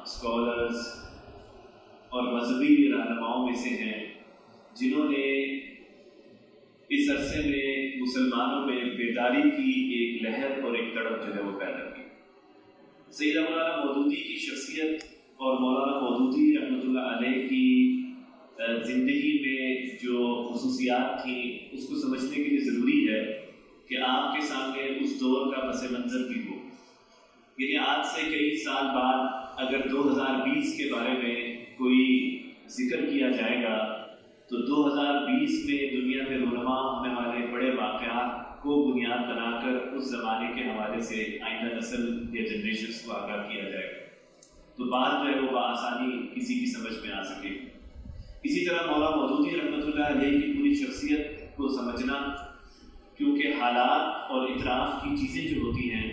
Scholars اور مذہبی رہنماؤں میں سے ہیں جنہوں نے اس عرصے میں مسلمانوں میں بیداری کی ایک لہر اور ایک تڑپ جو ہے وہ پیدا کی۔ سیدہ مولانا مودودی کی شخصیت اور مولانا مودودی رحمۃ اللہ علیہ کی زندگی میں جو خصوصیات تھیں اس کو سمجھنے کے لیے ضروری ہے کہ آپ کے سامنے اس دور کا پس منظر بھی ہو۔ یعنی آج سے کئی سال بعد اگر 2020 کے بارے میں کوئی ذکر کیا جائے گا تو 2020 میں دنیا میں رونما ہونے والے بڑے واقعات کو بنیاد بنا کر اس زمانے کے حوالے سے آئندہ نسل یا جنریشنز کو آگاہ کیا جائے گا، تو بات جو ہے وہ بآسانی کسی کی سمجھ میں آ سکے۔ اسی طرح مولانا مودودی رحمۃ اللہ علیہ کی پوری شخصیت کو سمجھنا، کیونکہ حالات اور اطراف کی چیزیں جو ہوتی ہیں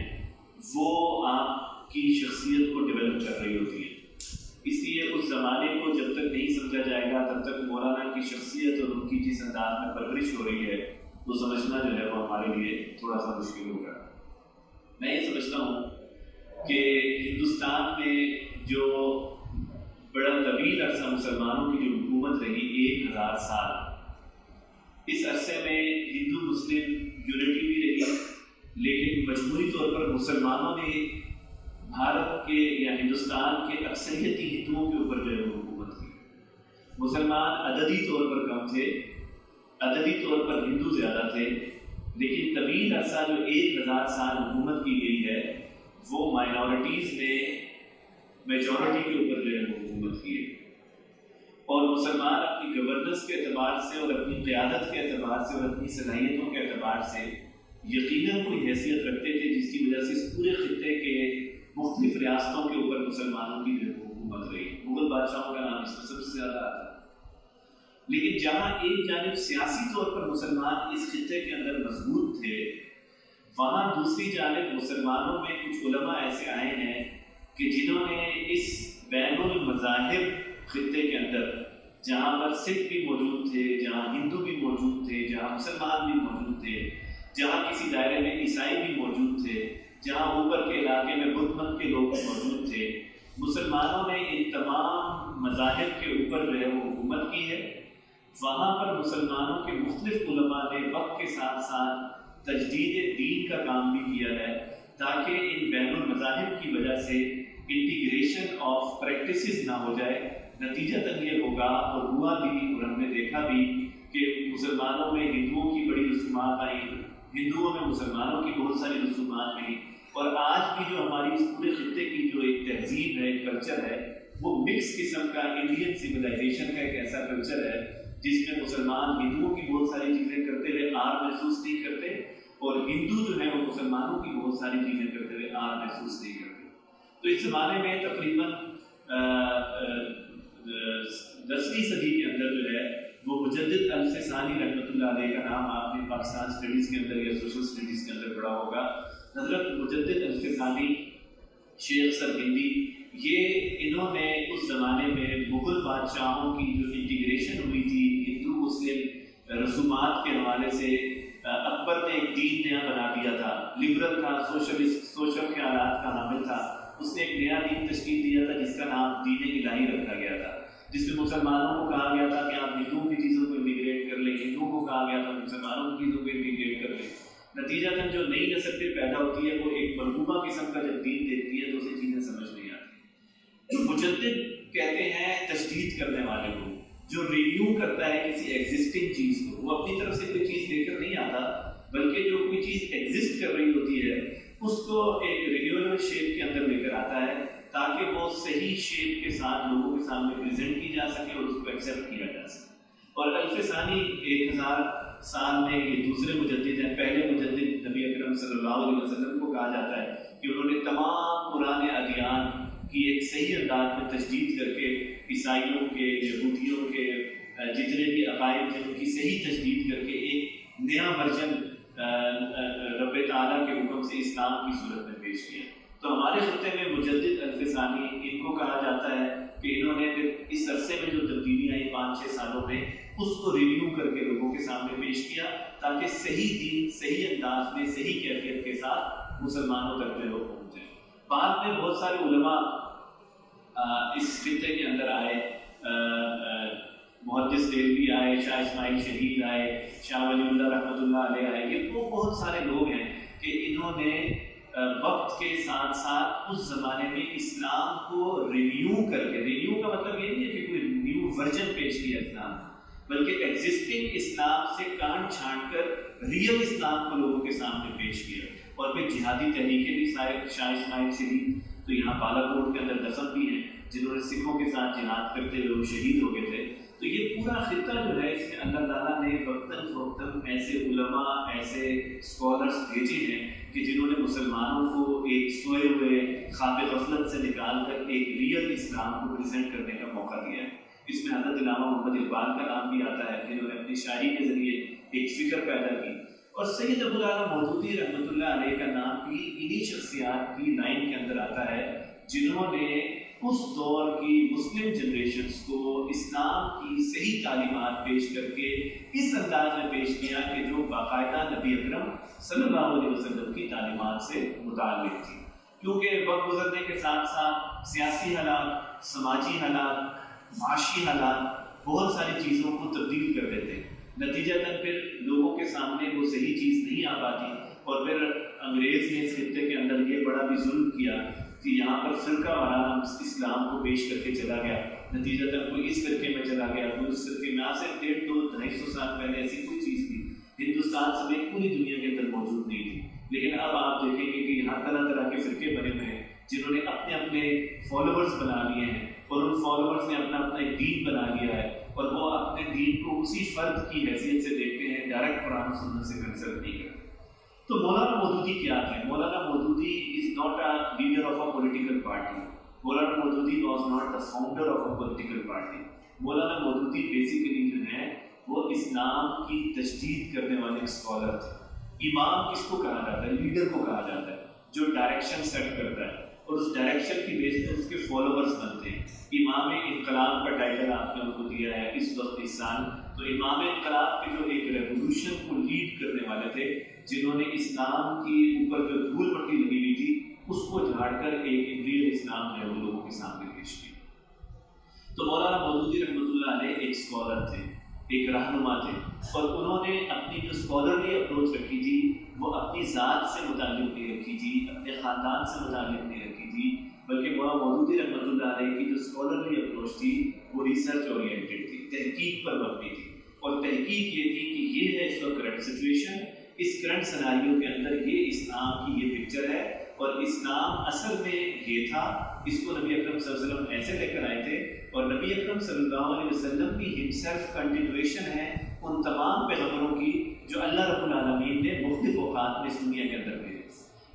وہ آپ کی شخصیت کو ڈیولپ کر رہی ہوتی ہیں، اس لیے اس زمانے کو جب تک نہیں سمجھا جائے گا تب تک مولانا کی شخصیت اور ان کی جس انداز میں پرورش ہو رہی ہے وہ سمجھنا جو ہے وہ ہمارے لیے تھوڑا سا مشکل ہوگا۔ میں یہ سمجھتا ہوں کہ ہندوستان میں جو بڑا طویل عرصہ مسلمانوں کی جو حکومت رہی 1000 سال، اس عرصے میں ہندو مسلم یونٹی بھی رہی، لیکن مجموعی طور پر مسلمانوں نے بھارت کے یا ہندوستان کے اکثریتی ہندوؤں کے اوپر جو ہے وہ حکومت کی۔ مسلمان عددی طور پر کم تھے، عددی طور پر ہندو زیادہ تھے، لیکن طویل عرصہ جو 1000 سال حکومت کی گئی ہے وہ مائنورٹیز نے میجورٹی کے اوپر جو ہے وہ حکومت کی ہے، اور مسلمان اپنی گورننس کے اعتبار سے اور اپنی قیادت کے اعتبار سے اور اپنی صلاحیتوں کے اعتبار سے یقیناً کوئی حیثیت رکھتے تھے جس کی وجہ سے اس پورے خطے کے مختلف ریاستوں کے اوپر مسلمانوں کی جو حکومت رہی۔ مغل بادشاہوں کا نام اس میں سب سے زیادہ آتا ہے، لیکن جہاں ایک جانب سیاسی طور پر مسلمان اس خطے کے اندر مضبوط تھے، وہاں دوسری جانب مسلمانوں میں کچھ علماء ایسے آئے ہیں کہ جنہوں نے اس بین المذاہب خطے کے اندر، جہاں پر سکھ بھی موجود تھے، جہاں ہندو بھی موجود تھے، جہاں مسلمان بھی موجود تھے، جہاں کسی دائرے میں عیسائی بھی موجود تھے، جہاں اوپر کے علاقے میں بدھ مت کے لوگ موجود تھے، مسلمانوں نے ان تمام مذاہب کے اوپر جو ہے وہ حکومت کی ہے۔ وہاں پر مسلمانوں کے مختلف علماء نے وقت کے ساتھ ساتھ تجدید دین کا کام بھی کیا ہے، تاکہ ان بین المذاہب کی وجہ سے انٹیگریشن آف پریکٹسز نہ ہو جائے۔ نتیجتاً یہ ہوگا اور ہوا بھی، اور ہم نے دیکھا بھی کہ مسلمانوں میں ہندوؤں کی بڑی رسومات آئیں، ہندوؤں میں مسلمانوں کی بہت ساری رسومات آئیں، اور آج بھی جو ہماری اس پورے خطے کی جو ایک تہذیب ہے، ایک کلچر ہے، وہ مکس قسم کا انڈین سویلائزیشن کا ایک ایسا کلچر ہے جس میں مسلمان ہندوؤں کی بہت ساری چیزیں کرتے ہوئے آر محسوس نہیں کرتے، اور ہندو جو ہے وہ مسلمانوں کی بہت ساری چیزیں کرتے ہوئے آر محسوس نہیں کرتے۔ تو اس زمانے میں تقریباً 10ویں صدی کے اندر جو ہے وہ مجدد الفسانی رحمۃ اللہ علیہ کا نام آپ نے پاکستان اسٹڈیز کے اندر یا سوشل اسٹڈیز کے اندر پڑھا ہوگا۔ حضرت مجدد الفسانی، شیخ سرہندی، یہ انہوں نے اس زمانے میں مغل بادشاہوں کی جو انٹیگریشن ہوئی تھی ہندو مسلم رسومات کے حوالے سے، اکبر نے ایک دین نیا بنا دیا تھا، لبرل تھا، سوشل خیالات کا حامل تھا، اس نے ایک نیا دین تشکیل دیا تھا جس کا نام دین الہی رکھا گیا تھا، جس میں مسلمانوں کو کہا گیا تھا کہ آپ ہندوؤں کی چیزوں کو انٹیگریٹ کر لیں، ہندوؤں کو کہا گیا تھا مسلمانوں کی چیزوں کو انٹیگریٹ کر لیں۔ نتیجتاً جو نئی نسل پہ پیدا ہوتی ہے وہ ایک مرغوبہ قسم کا جب دین دیکھتی ہے تو اسے چیزیں سمجھ نہیں آتی۔ مجدد کہتے ہیں تجدید کرنے والے کو، جو ریویو کرتا ہے کسی ایگزسٹنگ چیز کو، وہ اپنی طرف سے کوئی چیز لے کر نہیں آتا، بلکہ جو کوئی چیز ایگزسٹ کر رہی ہوتی ہے اس کو ایک ریگولر شیپ کے اندر لے کر آتا ہے تاکہ وہ صحیح شیپ کے ساتھ لوگوں کے سامنے پریزنٹ کی جا سکے اور اس کو ایکسیپٹ کیا جا سکے۔ اور الفسانی 1000 سال میں یہ دوسرے مجدد ہیں۔ پہلے مجدد نبی اکرم صلی اللہ علیہ وسلم کو کہا جاتا ہے کہ انہوں نے تمام پرانے ادیان کی ایک صحیح انداز میں تجدید کر کے عیسائیوں کے، یہودیوں کے جتنے بھی عقائد تھے ان کی صحیح تجدید کر کے ایک نیا ورژن رب تعالیٰ کے حکم سے اسلام کی صورت میں پیش کیا۔ تو ہمارے خطے میں مجدد الفسانی، ان کو کہا جاتا ہے کہ انہوں نے پھر اس عرصے میں جو تبدیلی آئی 5-6 سالوں میں اس کو ریویو کر کے لوگوں کے سامنے پیش کیا تاکہ صحیح دین صحیح انداز میں صحیح کیفیت کے ساتھ مسلمانوں تک جو ہے وہ پہنچے۔ بعد میں بہت سارے علماء اس خطے کے اندر آئے، محدث دہلوی آئے، شاہ اسماعیل شہید آئے، شاہ ولی اللہ رحمۃ اللہ علیہ آئے، یہ وہ بہت سارے لوگ ہیں کہ انہوں نے وقت کے ساتھ ساتھ اس زمانے میں اسلام کو رینیو کر کے، رینیو کا مطلب یہ نہیں ہے کہ کوئی نیو ورژن پیش کیا اسلام، بلکہ ایگزسٹنگ اسلام سے کانٹ چھانٹ کر ریئل اسلام کو لوگوں کے سامنے پیش کیا۔ اور پھر جہادی تحریکیں بھی، شاہ اسماعیل شہید تو یہاں بالا کوٹ کے اندر دفن بھی ہیں، جنہوں نے سکھوں کے ساتھ جہاد کرتے ہوئے وہ شہید ہو گئے تھے۔ تو یہ پورا خطہ جو ہے، اس میں اللہ تعالیٰ نے وقتاً فوقتاً ایسے علماء، ایسے اسکالرس بھیجے ہیں کہ جنہوں نے مسلمانوں کو ایک سوئے ہوئے خواب غفلت سے نکال کر ایک ریئل اسلام کو پریزنٹ کرنے کا موقع دیا ہے۔ اس میں حضرت علامہ محمد اقبال کا نام بھی آتا ہے، جنہوں نے اپنی شاعری کے ذریعے ایک فکر پیدا کی، اور سید ابو الاعلیٰ مودودی رحمۃ اللہ علیہ کا نام بھی انہی شخصیات کی لائن کے اندر آتا ہے جنہوں نے اس دور کی مسلم جنریشنز کو اسلام کی صحیح تعلیمات پیش کر کے اس انداز میں پیش کیا کہ جو باقاعدہ نبی اکرم صلی اللہ علیہ وسلم کی تعلیمات سے متعلق تھی۔ کیونکہ وقت گزرنے کے ساتھ ساتھ سیاسی حالات، سماجی حالات، معاشی حالات بہت ساری چیزوں کو تبدیل کر دیتے ہیں، نتیجتاً پھر لوگوں کے سامنے وہ صحیح چیز نہیں آ پاتی، اور پھر انگریز نے اس خطے کے اندر یہ بڑا بھی ظلم کیا کہ یہاں پر فرقہ وارانہ اسلام کو پیش کر کے چلا گیا، نتیجتاً کوئی اس فرقے میں چلا گیا، کوئی اس فرقے میں۔ آج سے 150-250 سال پہلے ایسی کوئی چیز تھی ہندوستان سمیت پوری دنیا کے اندر موجود نہیں تھی، لیکن اب آپ دیکھیں گے کہ یہاں طرح طرح کے فرقے بنے ہوئے ہیں جنہوں نے اپنے اپنے فالوورز بنا لیے ہیں، اور ان فالوورز نے اپنا اپنا ایک دین بنا لیا ہے، اور وہ اپنے دین کو اسی فرد کی حیثیت سے دیکھتے ہیں، ڈائریکٹ قرآن و سنت سے کنسلٹ نہیں کرتے۔ تو مولانا مودودی کیا تھے؟ Maulana Maududi is not a leader of a political party, Maulana Maududi was not the founder of a political party. Maulana Maududi basically جو ہے وہ اسلام کی تجدید کرنے والے ایک اسکالر تھے۔ امام کس کو کہا جاتا ہے؟ لیڈر کو کہا جاتا ہے، جو ڈائریکشن سیٹ کرتا ہے اور اس ڈائریکشن کی بیس پہ اس کے فالوورز بنتے ہیں۔ امام انقلاب کا ٹائٹل آپ نے ان کو دیا ہے اس وقت اس سال۔ تو امام انقلاب کے جو ایک ریولیوشن کو لیڈ کرنے والے تھے، جنہوں نے اسلام کی اوپر جو دھول مٹی لگی ہوئی تھی اس کو جھاڑ کر ایک ریئل اسلام جو ہے وہ لوگوں کے سامنے پیش کیا۔ تو مولانا مودودی رحمۃ اللہ علیہ ایک اسکالر تھے، ایک رہنما تھے، اور انہوں نے اپنی جو اسکالرلی اپروچ رکھی تھی وہ اپنی ذات سے متعلق نہیں رکھی تھی، اپنے خاندان سے متعلق نہیں رکھی تھی، بلکہ مولانا مودودی رحمۃ اللہ علیہ کی جو اسکالرلی اپروچ تھی وہ ریسرچ اورینٹیڈ تھی، تحقیق پر مبنی تھی، اور تحقیق یہ تھی کہ یہ ہے اس وقت کرنٹ سچویشن، اس کرنٹ سیناریو کے اندر یہ اسلام کی یہ پکچر ہے، اور اسلام اصل میں یہ تھا، اس کو نبی اکرم صلی اللہ علیہ وسلم ایسے لے کر آئے تھے، اور نبی اکرم صلی اللہ علیہ وسلم بھی ہمسیلف کنٹینویشن ہے ان تمام پیغمبروں کی جو اللہ رب العالمین نے مختلف اوقات میں اس دنیا کے اندر بھیجے۔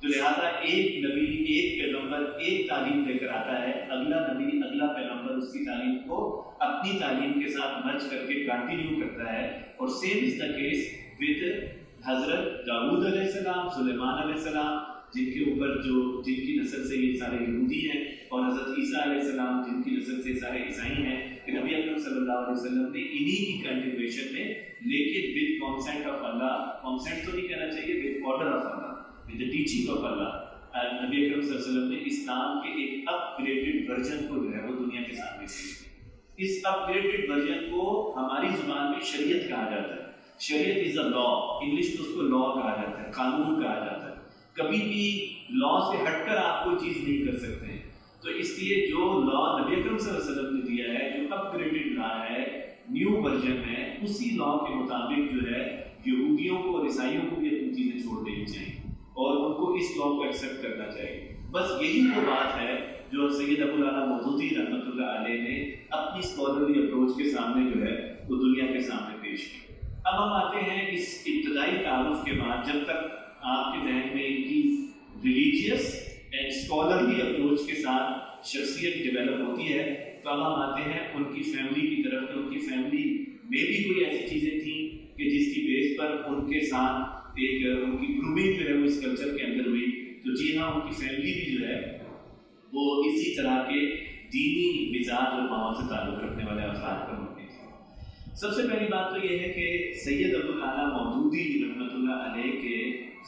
تو لہٰذا ایک نبی، ایک پیغمبر ایک تعلیم لے کر آتا ہے، اگلا نبی، اگلا پیغمبر اس کی تعلیم کو اپنی تعلیم کے ساتھ مرج کر کے کنٹینیو کرتا ہے، اور same is the case with حضرت داؤد علیہ السلام، سلیمان علیہ السلام، جن کے اوپر جن کی نسل سے یہ سارے یہودی ہیں، اور حضرت عیسیٰ علیہ السلام جن کی نسل سے سارے عیسائی ہیں، کہ نبی اکرم صلی اللہ علیہ وسلم نے انہی کی کنٹینویشن میں، لیکن with consent of Allah, consent تو نہیں کہنا چاہیے، with order of Allah, with the teaching of Allah, نبی اکرم صلی اللہ علیہ وسلم نے اسلام کے ایک اپ گریڈڈ ورژن کو جو ہے وہ دنیا کے سامنے پیش کیا۔ اس اپ گریڈڈ ورژن کو ہماری زبان میں شریعت کہا جاتا ہے۔ شریعت از اے لا، انگلش میں اس کو لا کہا جاتا ہے، قانون کہا جاتا ہے۔ کبھی بھی لا سے ہٹ کر آپ کوئی چیز نہیں کر سکتے ہیں، تو اس لیے جو لا نبی اکرم صلی اللہ علیہ وسلم نے دیا ہے، جو اپ گریڈڈ لا ہے، نیو ورژن ہے، اسی لا کے مطابق جو ہے یہودیوں کو اور عیسائیوں کو بھی اپنی چیزیں چھوڑ دینی چاہیے، اور ان کو اس لا کو ایکسیپٹ کرنا چاہیے۔ بس یہی وہ بات ہے جو سید ابو الاعلیٰ مودودی رحمۃ اللہ علیہ نے اپنی اسکالرلی اپروچ کے سامنے جو ہے وہ دنیا کے سامنے پیش کی۔ اب ہم آتے ہیں اس ابتدائی تعارف کے بعد، جب تک آپ کے ذہن میں ان کی ریلیجیس اینڈ اسکالرلی اپروچ کے ساتھ شخصیت ڈیولپ ہوتی ہے، تو اب ہم آتے ہیں ان کی فیملی کی طرف، کہ ان کی فیملی میں بھی کوئی ایسی چیزیں تھیں کہ جس کی بیس پر ان کے ساتھ ایک ان کی گرومنگ جو ہے وہ اس کلچر کے اندر ہوئی۔ تو جی ہاں، ان کی فیملی بھی جو ہے وہ اسی طرح کے دینی مزاج اور ماحول سے تعلق رکھنے والے افراد پر مبنی تھے۔ سب سے پہلی بات تو یہ ہے کہ سید ابو الاعلیٰ مودودی رحمۃ اللہ علیہ کے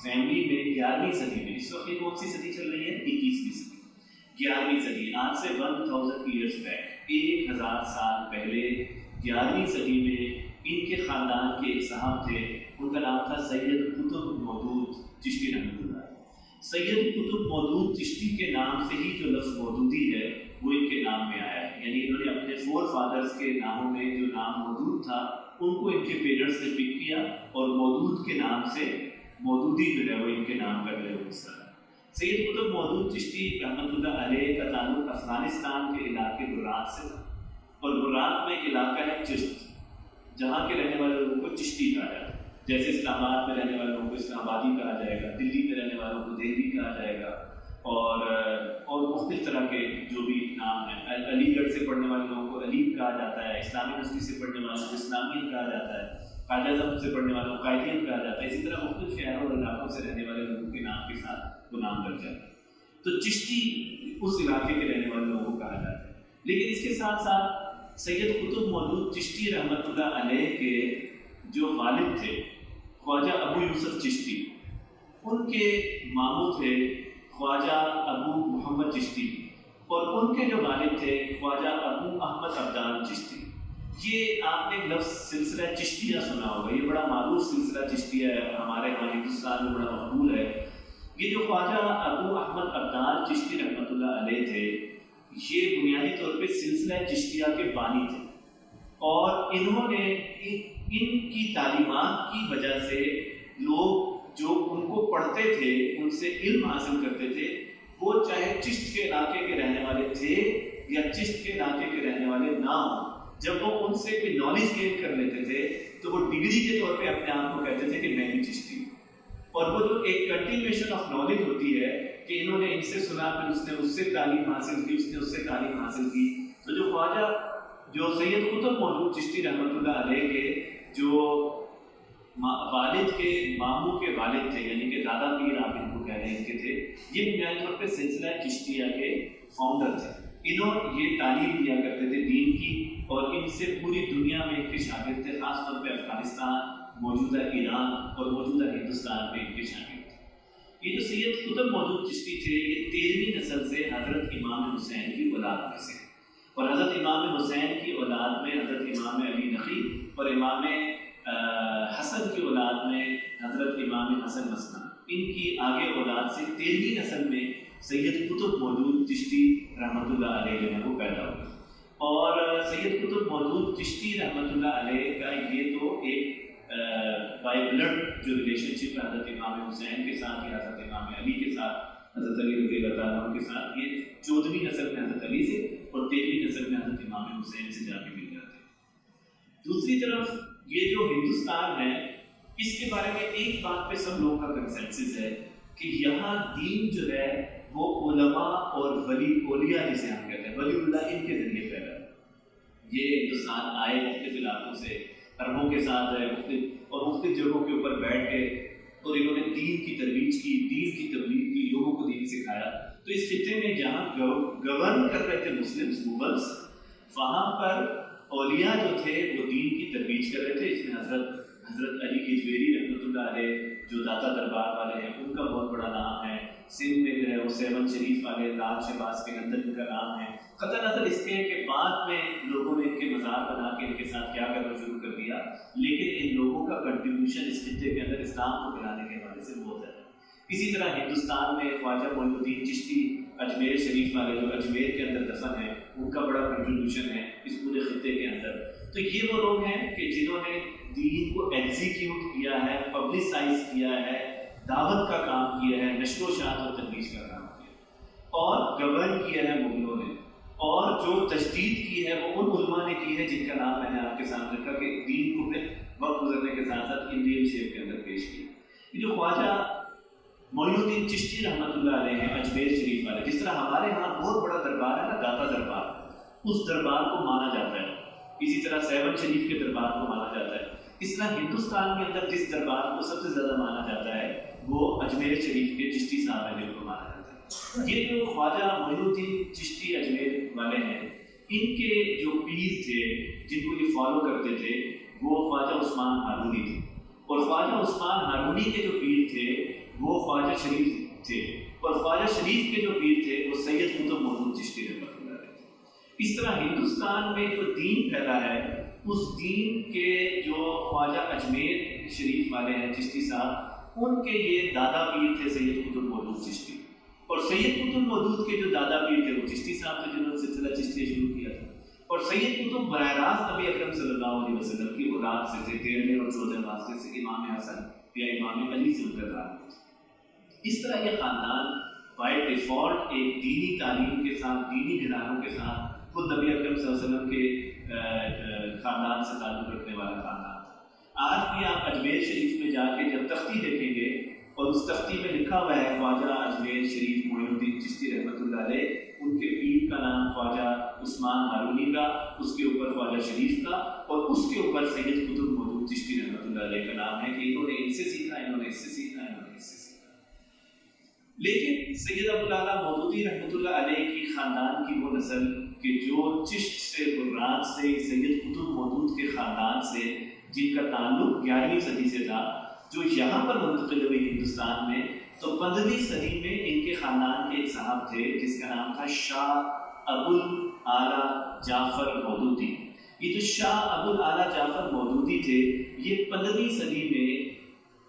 فیملی میں 11ویں صدی میں، اس وقت کون سی صدی چل رہی ہے؟ 21ویں صدی۔ 11ویں صدی، آج سے 1000 ایئرس بیک، 1000 سال پہلے 11ویں صدی میں ان کے خاندان کے ایک صاحب تھے، ان کا نام تھا سید قطب مودود چشتی رحمۃ اللہ۔ سید قطب مودود چشتی کے نام سے ہی جو لفظ مودودی ہے وہ ان کے نام میں آیا ہے، یعنی انہوں نے اپنے فور فادرز کے ناموں میں جو نام مودود تھا ان کو ان کے پیرنٹس نے پک کیا اور مودود کے نام سے مودودی جو ہے وہ ان کے نام کر لے اس طرح۔ سید قطب مودود چشتی رحمۃ اللہ علیہ کا تعلق افغانستان کے علاقے گرات سے تھا، اور گرات میں ایک علاقہ ہے چشت، جہاں کے رہنے والے لوگوں کو چشتی کہا جاتا ہے، جیسے اسلام آباد میں رہنے والے لوگوں کو اسلام آبادی کہا جائے گا، دلی میں رہنے والوں کو دہلی کہا جائے گا، اور مختلف طرح کے جو بھی نام ہیں، علی گڑھ سے پڑھنے والے لوگوں کو علی کہا جاتا ہے، اسلامی یونیورسٹی سے پڑھنے والوں کو اسلامیہ کہا جاتا ہے، خواجہ اعظم سے پڑھنے والوں کو قائدین کہا جاتا ہے، اسی طرح مختلف شہروں اور علاقوں سے رہنے والے لوگوں کے نام کے ساتھ وہ نام لگ جاتا ہے۔ تو چشتی اس علاقے کے رہنے والے لوگوں کو کہا جاتا ہے، لیکن اس کے ساتھ ساتھ سید قطب مودود چشتی رحمۃ اللہ علیہ کے جو والد تھے خواجہ ابو یوسف چشتی، ان کے ماموں تھے خواجہ ابو محمد چشتی، اور ان کے جو والد تھے خواجہ ابو احمد عبدان چشتی۔ یہ آپ نے لفظ سلسلہ چشتیہ سنا ہوگا، یہ بڑا معروف سلسلہ چشتیہ ہے، ہمارے یہاں ہندوستان میں بڑا مقبول ہے۔ یہ جو خواجہ ابو احمد عبدان چشتی رحمۃ اللہ علیہ تھے، یہ بنیادی طور پہ سلسلہ چشتیہ کے بانی تھے، اور انہوں نے ان کی تعلیمات کی وجہ سے لوگ جو ان کو پڑھتے تھے، ان سے علم حاصل کرتے تھے، وہ چاہے چشت کے علاقے کے رہنے والے تھے یا چشت کے علاقے کے رہنے والے نہ ہوں، جب وہ ان سے کوئی نالج گین کر لیتے تھے تو وہ ڈگری کے طور پہ اپنے آپ کو کہتے تھے کہ میں بھی چشتی ہوں، اور وہ جو ایک کنٹینیویشن آف نالج ہوتی ہے کہ انہوں نے ان سے سنا، پھر اس نے اس سے تعلیم حاصل کی، اس نے اس سے تعلیم حاصل کی۔ تو جو خواجہ جو سید قطب مودود چشتی رحمۃ اللہ علیہ کے جو والد کے ماموں کے والد تھے، یعنی کہ دادا پیر آپ ان کو کہہ رہے ہیں ان کے تھے، یہ بنیادی طور پہ سلسلہ چشتیہ کے فاؤنڈر تھے۔ انہوں یہ تعلیم دیا کرتے تھے دین کی، اور ان سے پوری دنیا میں ان کے شاگرد تھے، خاص طور پہ افغانستان، موجودہ ایران اور موجودہ ہندوستان میں ان کے شاگرد تھے۔ یہ جو سید قطب مودود چشتی تھے، یہ 13ویں نسل سے حضرت امام حسین کی اولاد میں سے، اور حضرت امام حسین کی اولاد میں حضرت امام علی نقی، اور امام حسن کی اولاد میں حضرت امام حسن مثنی، ان کی آگے اولاد سے 13ویں نسل میں سید قطب مودود چشتی رحمۃ اللہ علیہ جو ہے وہ پیدا ہوئے۔ اور سید قطب مودود چشتی رحمۃ اللہ علیہ کا یہ تو ایک بائی بلڈ جو ریلیشن شپ ہے حضرت امام حسین کے ساتھ یا حضرت امام علی کے ساتھ، حضرت علی رضی اللہ تعالیٰ عنہ کے ساتھ، یہ 14ویں نسل میں حضرت علی سے اور 13ویں نسل میں حضرت امام حسین سے جا کے مل جاتے ہیں۔ دوسری طرف یہ جو ہندوستان ہے، اس کے بارے میں ایک بات پہ سب لوگوں کا کنسنسس ہے کہ یہاں دین جو ہے وہ علماء اور ولی اولیاء جسے ہم کہتے ہیں، ولی اللہ، ان کے ذریعے پیدا ہے۔ یہ ہندوستان آئے مختلف علاقوں سے، عربوں کے ساتھ رہے مختلف، اور مختلف جگہوں کے اوپر بیٹھ کے، اور انہوں نے دین کی ترویج کی، دین کی تبلیغ کی، لوگوں کو دین سکھایا۔ تو اس خطے میں جہاں گورن کر رہے تھے مسلمس موبلس، وہاں پر اولیاء جو تھے وہ دین کی ترویج کر رہے تھے۔ اس میں حضرت علی کجویری رحمۃ اللہ علیہ جو داتا دربار والے ہیں، ان کا بہت بڑا نام ہے۔ سندھ میں جو ہے وہ 7 شریف والے لال شہباز کے اندر ان کا نام ہے۔ قطع نظر اس کے کہ بعد میں لوگوں نے ان کے مزار بنا کے ان کے ساتھ کیا کرنا شروع کر دیا، لیکن ان لوگوں کا کنٹریبیوشن اس خطے کے اندر اسلام کو پھیلانے کے حوالے سے بہت ہے۔ اسی طرح ہندوستان میں خواجہ معین الدین چشتی اجمیر شریف والے جو اجمیر کے اندر دفن ہیں، ان کا بڑا کنٹریبیوشن ہے اس پورے خطے کے اندر۔ تو یہ وہ لوگ ہیں کہ جنہوں نے دین کو ایگزیکیوٹ کیا ہے، پبلسائز کیا ہے، دعوت کا کام کیا ہے، نشر و اشاعت اور ترویج کا کام کیا، اور گورن کیا ہے مغلوں نے، اور جو تجدید کی ہے وہ ان علماء نے کی ہے جن کا نام میں نے آپ کے سامنے رکھا کہ دین کو پھر وقت گزرنے کے ساتھ ساتھ انڈین شیپ کے اندر پیش کیا۔ یہ جو خواجہ معین الدین چشتی رحمۃ اللہ علیہ ہیں اجمیر شریف والے، جس طرح ہمارے ہاں بہت بڑا دربار ہے نا، داتا دربار، اس دربار کو مانا جاتا ہے، اسی طرح 7 شریف کے دربار کو مانا جاتا ہے، اس طرح ہندوستان کے اندر جس دربار کو سب سے زیادہ مانا جاتا ہے وہ اجمیر شریف کے چشتی صاحب ہیں جن کو مانا جاتا ہے۔ یہ جو خواجہ معین الدین چشتی اجمیر والے ہیں، ان کے جو پیر تھے جن کو یہ فالو کرتے تھے وہ خواجہ عثمان ہارونی تھے، اور خواجہ عثمان ہارونی کے جو پیر تھے وہ خواجہ شریف تھے، اور خواجہ شریف کے جو پیر تھے وہ سید قطب مودود چشتی رحمۃ اللہ علیہ تھے۔ اس طرح ہندوستان میں جو دین پھیلا ہے اس دین کے جو خواجہ اجمیر شریف والے ہیں چشتی صاحب، ان کے یہ دادا پیر تھے سید قطب مودود چشتی، اور سید قطب مودود کے جو دادا پیر تھے وہ چشتی صاحب تھے جنہوں نے سلسلہ چشتیہ شروع کیا تھا، اور سید قطب براہ راست نبی اکرم صلی اللہ علیہ وسلم کی اولاد سے تھے، 13 اور 14 واسطے سے امام حسن یا امام علی سے ان کا تعلق۔ اس طرح یہ خاندان بائی ڈیفالٹ ایک دینی تعلیم کے ساتھ، دینی گھرانوں کے ساتھ خود نبی اکرم صلی اللہ علیہ وسلم کے خاندان سے تعلق رکھنے والا خاندان تھا۔ آج بھی آپ اجمیر شریف میں جا کے جب تختی دیکھیں گے اور اس تختی میں لکھا ہوا ہے خواجہ اجمیر شریف معین الدین چشتی رحمۃ اللہ علیہ، ان کے پیر کا نام خواجہ عثمان ہارونی کا، اس کے اوپر خواجہ شریف کا، اور اس کے اوپر سید قطب مودود چشتی رحمۃ اللہ علیہ کا نام ہے کہ انہوں نے ان سے سیکھا، انہوں نے اس سے سیکھا، انہوں نے اس سے سیکھا۔ لیکن سید ابوالعلا مودودی رحمۃ اللہ علیہ کی خاندان کی وہ نسل کہ جو چشت سے، برات سے، سید قطب مودود کے خاندان سے، جن کا تعلق 11ویں صدی سے تھا، جو یہاں پر منتقل ہوئی ہندوستان میں، تو 15ویں صدی میں ان کے خاندان کے ایک صاحب تھے جس کا نام تھا شاہ ابوالعلا جعفر مودودی۔ یہ جو شاہ ابوالعلا جعفر مودودی تھے یہ 15ویں صدی میں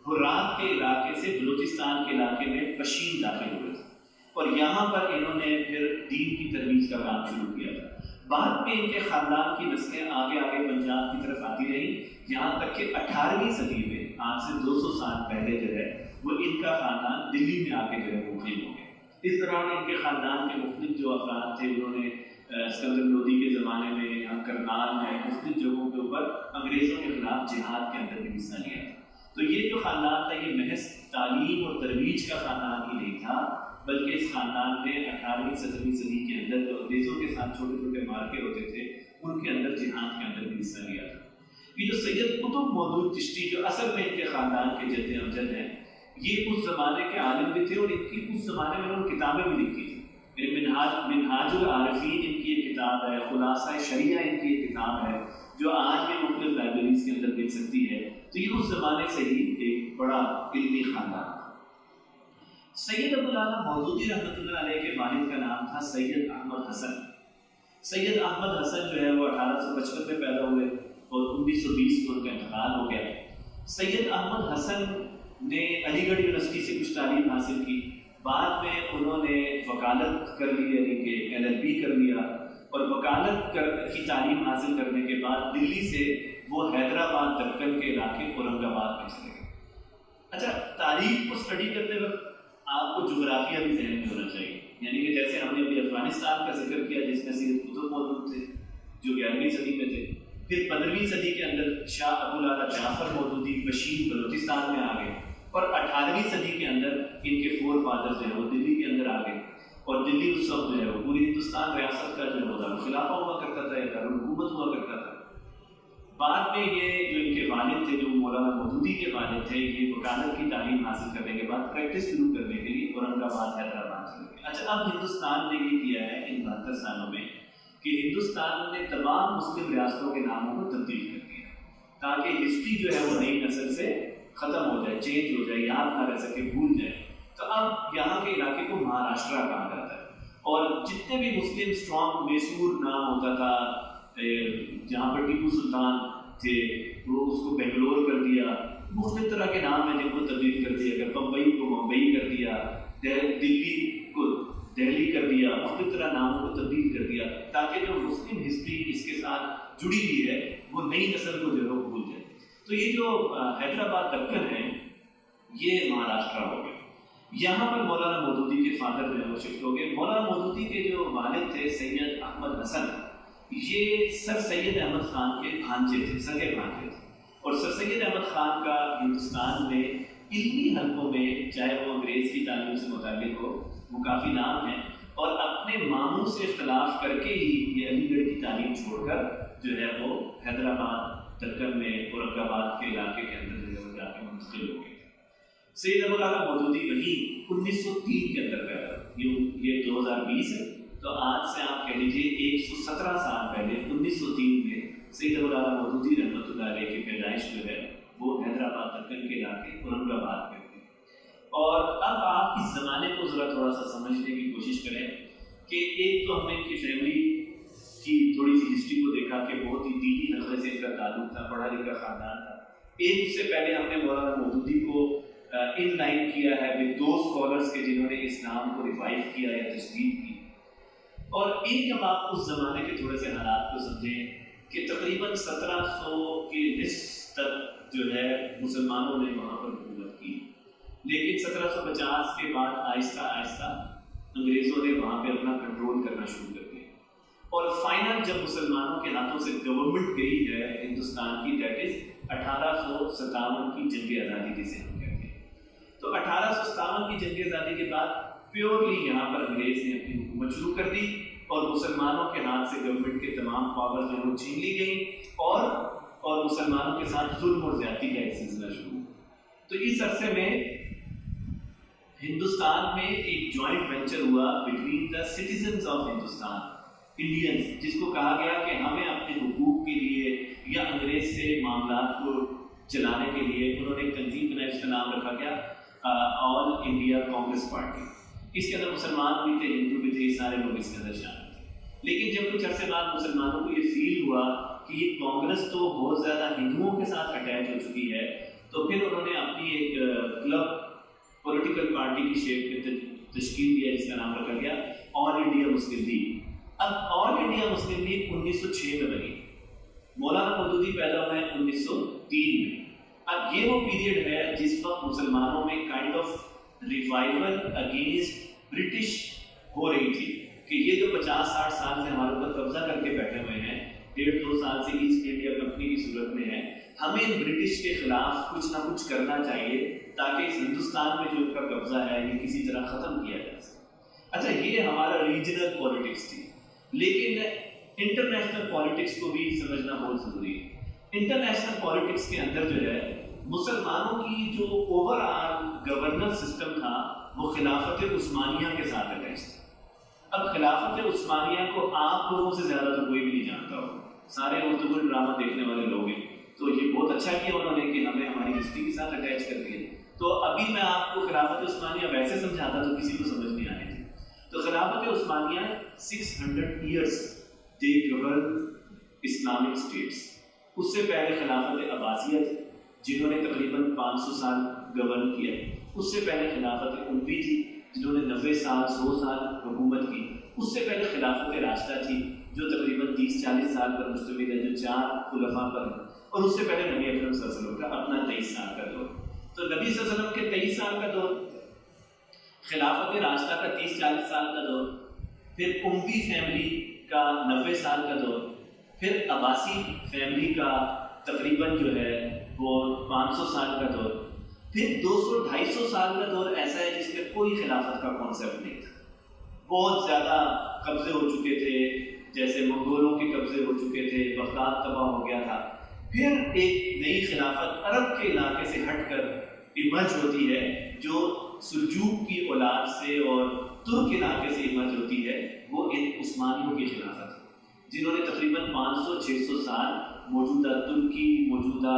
ہرات کے علاقے سے بلوچستان کے علاقے میں پشین داخل ہوئے تھے، اور یہاں پر انہوں نے پھر دین کی ترویج کا کام شروع کیا تھا۔ بعد میں ان کے خاندان کی نسلیں آگے آگے پنجاب کی طرف آتی رہیں، یہاں تک کہ 18ویں صدی میں، آج سے 200 سال پہلے جو ہے وہ ان کا خاندان دلی میں آ کے جو ہے مقیم ہو گیا۔ اس دوران ان کے خاندان کے مختلف جو افراد تھے انہوں نے اسکندر لودھی کے زمانے میں یہاں کرنال میں مختلف جگہوں کے اوپر انگریزوں کے خلاف جہاد کے اندر بھی حصہ لیا۔ تو یہ جو خاندان تھا یہ محض تعلیم اور ترویج کا خاندان ہی نہیں تھا، بلکہ اس خاندان نے 18ویں 17ویں صدی کے اندر جو انگریزوں کے ساتھ چھوٹے چھوٹے مارکے ہوتے تھے ان کے اندر جہاد کے اندر بھی حصہ لیا تھا۔ یہ جو سید قطب مودود چشتی جو اصل میں ان کے خاندان کے جد امجد ہیں، یہ اس زمانے کے عالم بھی تھے، اور ان کی اس زمانے میں انہوں نے کتابیں بھی لکھی تھیں۔ منہاج العارفین ان کی ایک کتاب ہے، خلاصہ شریعہ ان کی ایک کتاب ہے جو آج بھی مختلف لائبریریز کے اندر مل سکتی ہے۔ تو یہ اس زمانے سے ہی ایک بڑا علمی خاندان تھا۔ سید ابوالعلا مودودی رحمۃ اللہ علیہ کے والد کا نام تھا سید احمد حسن۔ سید احمد حسن جو ہے وہ 1855 میں پیدا ہوئے اور 1920 میں ان کا انتقال ہو گیا۔ سید احمد حسن نے علی گڑھ یونیورسٹی سے کچھ تعلیم حاصل کی، بعد میں انہوں نے وکالت کر لی، یعنی کہ LLB کر لیا، اور وکالت کی تعلیم حاصل کرنے کے بعد دلی سے وہ حیدرآباد دکن کے علاقے اورنگ آباد میں چلے گئے۔ اچھا، تاریخ کو اسٹڈی کرتے وقت آپ کو جغرافیہ بھی ذہن میں ہونا چاہیے، یعنی کہ جیسے ہم نے ابھی افغانستان کا ذکر کیا جس میں سید قطب موجود تھے جو 11ویں صدی میں تھے، پھر 15ویں صدی کے اندر شاہ ابوالعلا جعفر مودودی پشین بلوچستان میں آ گئے، اور 18ویں صدی کے اندر ان کے فور فادر جو ہے وہ دلی کے اندر آ گئے، اور دلی اس وقت جو ہے وہ پوری ہندوستان ریاست کا جو ہے دارالخلافہ ہوا کرتا تھا یا دارالحکومت ہوا کرتا تھا۔ بعد میں یہ جو ان کے والد تھے، جو مولانا مودودی کے والد تھے، یہ وکالت کی تعلیم حاصل کرنے کے بعد پریکٹس شروع کرنے کے لیے اورنگ آباد حیدرآباد چلے گئے۔ اچھا، اب ہندوستان نے یہ کیا ہے ان 72 سالوں میں کہ ہندوستان نے تمام مسلم ریاستوں کے ناموں کو تبدیل کر دیا تاکہ ہسٹری جو ہے وہ نئی نسل سے ختم ہو جائے، چینج ہو جائے، یاد نہ رہ سکے، بھول جائے۔ تو اب یہاں کے علاقے کو مہاراشٹرا کہا جاتا ہے، اور جتنے بھی مسلم اسٹرانگ میسور نام ہوتا تھا جہاں پر ٹیپو سلطان تھے وہ اس کو بنگلور کر دیا، مختلف طرح کے نام ہیں جن کو تبدیل کر دیا، اگر بمبئی کو ممبئی کر دیا، دلی کو دہلی کر دیا، مختلف طرح ناموں کو تبدیل کر دیا تاکہ جو مسلم ہسٹری اس کے ساتھ جڑی ہوئی ہے وہ نئی نسل کو جو ہے وہ بھول جائے۔ تو یہ جو حیدرآباد دکن ہے یہ مہاراشٹرا ہو گیا۔ یہاں پر مولانا مودودی کے فادر جو ہے وہ شفٹ ہو گئے۔ مولانا مودودی کے جو والد تھے سید احمد حسن، یہ سر سید احمد خان کے بھانجے تھے، سگے بھانجے تھے، اور سر سید احمد خان کا ہندوستان میں علمی حلقوں میں چاہے وہ انگریز کی تعلیم سے متعلق ہو وہ کافی نام ہے، اور اپنے ماموں سے اختلاف کر کے ہی یہ علی گڑھ کی تعلیم چھوڑ کر جو ہے وہ حیدرآباد دکن میں اورنگ آباد کے علاقے کے اندر جو ہے وہ جا کے منتقل ہو گئے۔ سید ابوالعلا مودودی وہی 1903 کے اندر پیدا ہوئے، یہ 2020 ہے تو آج سے آپ کہہ لیجیے 117 سال پہلے 1903 میں سید ابوالعلا مودودی رحمۃ اللہ علیہ کی پیدائش جو ہے وہ حیدرآباد دکن کے علاقے اورنگ آباد میں ہوئی۔ اور اب آپ اس زمانے کو ذرا تھوڑا سا سمجھنے کی کوشش کریں کہ ایک تو ہم نے ان کی فیملی کی تھوڑی سی ہسٹری کو دیکھا کہ بہت ہی دینی حلقے سے ان کا تعلق تھا، پڑھا لکھا خاندان تھا۔ ایک اس سے پہلے ہم نے مولانا مودودی کو ان لائن کیا ہے ود دو اسکالرس کے جنہوں نے اسلام کو ریوائیو کیا یا تجدید کی۔ اور ایک جب آپ اس زمانے کے تھوڑے سے حالات کو سمجھیں کہ تقریباً 1700 کے نصف تک جو ہے مسلمانوں نے وہاں پر حکومت کی، لیکن 1750 کے بعد آہستہ آہستہ انگریزوں نے وہاں پہ اپنا کنٹرول کرنا شروع کر دیا، اور فائنل جب مسلمانوں کے ہاتھوں سے گورنمنٹ گئی ہے ہندوستان کی، دیٹ از 1857 کی جنگ آزادی جسے ہم کہتے ہیں۔ تو 1857 کی جنگ آزادی کے بعد پیورلی یہاں پر انگریز نے اپنی حکومت شروع کر دی، اور مسلمانوں کے ہاتھ سے گورنمنٹ کے تمام پاور جو ہے وہ چھین لی گئی، اور مسلمانوں کے ساتھ ظلم اور زیادتی کا ایک سلسلہ شروع ہوا۔ تو اس عرصے میں ہندوستان میں ایک جوائنٹ وینچر ہوا between the citizens of Hindustan, Indians, جس کو کہا گیا کہ ہمیں اپنے حقوق کے لیے یا انگریز سے معاملات کو چلانے کے لیے انہوں نے ایک تنظیم بنائی، اس کا نام رکھا گیا آل انڈیا کانگریس پارٹی۔ اس کے اندر مسلمان بھی تھے، ہندو بھی تھے، سارے لوگ اس کے اندر شامل تھے۔ لیکن جب کچھ عرصے بعد مسلمانوں کو یہ فیل ہوا کہ یہ کانگریس تو بہت زیادہ ہندوؤں کے ساتھ اٹیچ ہو چکی ہے، تو پھر انہوں نے اپنی ایک کلب پولیٹیکل پارٹی کی شیپ میں تشکیل دیا، جس کا نام رکھا گیا آل انڈیا مسلم لیگ۔ اب آل انڈیا مسلم لیگ 1906 میں بنی، مولانا مودودی پیدا ہوئے 1903 میں۔ اب یہ وہ پیریڈ ہے جس وقت مسلمانوں میں kind of revival against British ہو رہی تھی کہ یہ جو 50-60 سال سے ہمارے اوپر قبضہ کر کے بیٹھے ہوئے ہیں، 1.5-2 سال سے ایسٹ انڈیا کمپنی کی صورت میں ہے، ہمیں ان برٹش کے خلاف کچھ نہ کچھ کرنا چاہیے تاکہ اس ہندوستان میں جو ان کا قبضہ ہے یہ کسی طرح ختم کیا جا سکے۔ اچھا، یہ ہمارا ریجنل پالیٹکس تھی، لیکن انٹرنیشنل پالیٹکس کو بھی سمجھنا بہت ضروری ہے۔ انٹرنیشنل پالیٹکس کے اندر جو ہے مسلمانوں کی جو اوور آل گورننس سسٹم تھا وہ خلافت عثمانیہ کے ساتھ اٹیچ تھا۔ اب خلافت عثمانیہ کو آپ لوگوں سے زیادہ تو کوئی بھی نہیں جانتا ہو، سارے اردو ڈرامہ دیکھنے والے لوگ ہیں، تو یہ بہت اچھا کیا انہوں نے کہ ہمیں ہماری ہسٹری کے ساتھ اٹیچ کر دیا۔ تو ابھی میں آپ کو خلافت عثمانیہ ویسے سمجھاتا تو کسی کو سمجھ نہیں آنے تھی۔ تو خلافت عثمانیہ 600 years they govern Islamic states. اس سے پہلے خلافت عباسیہ تھی جنہوں نے تقریباً 500 سال گورن کیا۔ اس سے پہلے خلافت اموی تھی جنہوں نے 90 سال 100 سال حکومت کی۔ اس سے پہلے خلافت راشدہ تھی جو تقریباً 30-40 سال پر مشتمل ہے، جو 4 خلفاء پر ہے۔ اور اس سے پہلے نبی اکرم صلی اللہ علیہ وسلم کا اپنا 23 سال کا دور۔ تو نبی صلی اللہ علیہ وسلم کے 23 سال کا دور، خلافت راشدہ کا 30-40 سال کا دور، پھر اموی فیملی کا 90 سال کا دور، پھر عباسی فیملی کا تقریباً جو ہے وہ 500 سال کا دور، پھر 200-250 سال کا دور ایسا ہے جس میں کوئی خلافت کا کانسیپٹ نہیں تھا۔ بہت زیادہ قبضے ہو چکے تھے، جیسے منگولوں کے قبضے ہو چکے تھے، بغداد تباہ ہو گیا تھا۔ پھر ایک نئی خلافت عرب کے علاقے سے ہٹ کر ایمرج ہوتی ہے، جو سلجوق کی اولاد سے اور ترک علاقے سے ایمرج ہوتی ہے، وہ ان عثمانیوں کی خلافت ہے، جنہوں نے تقریباً 500-600 سال موجودہ ترکی، موجودہ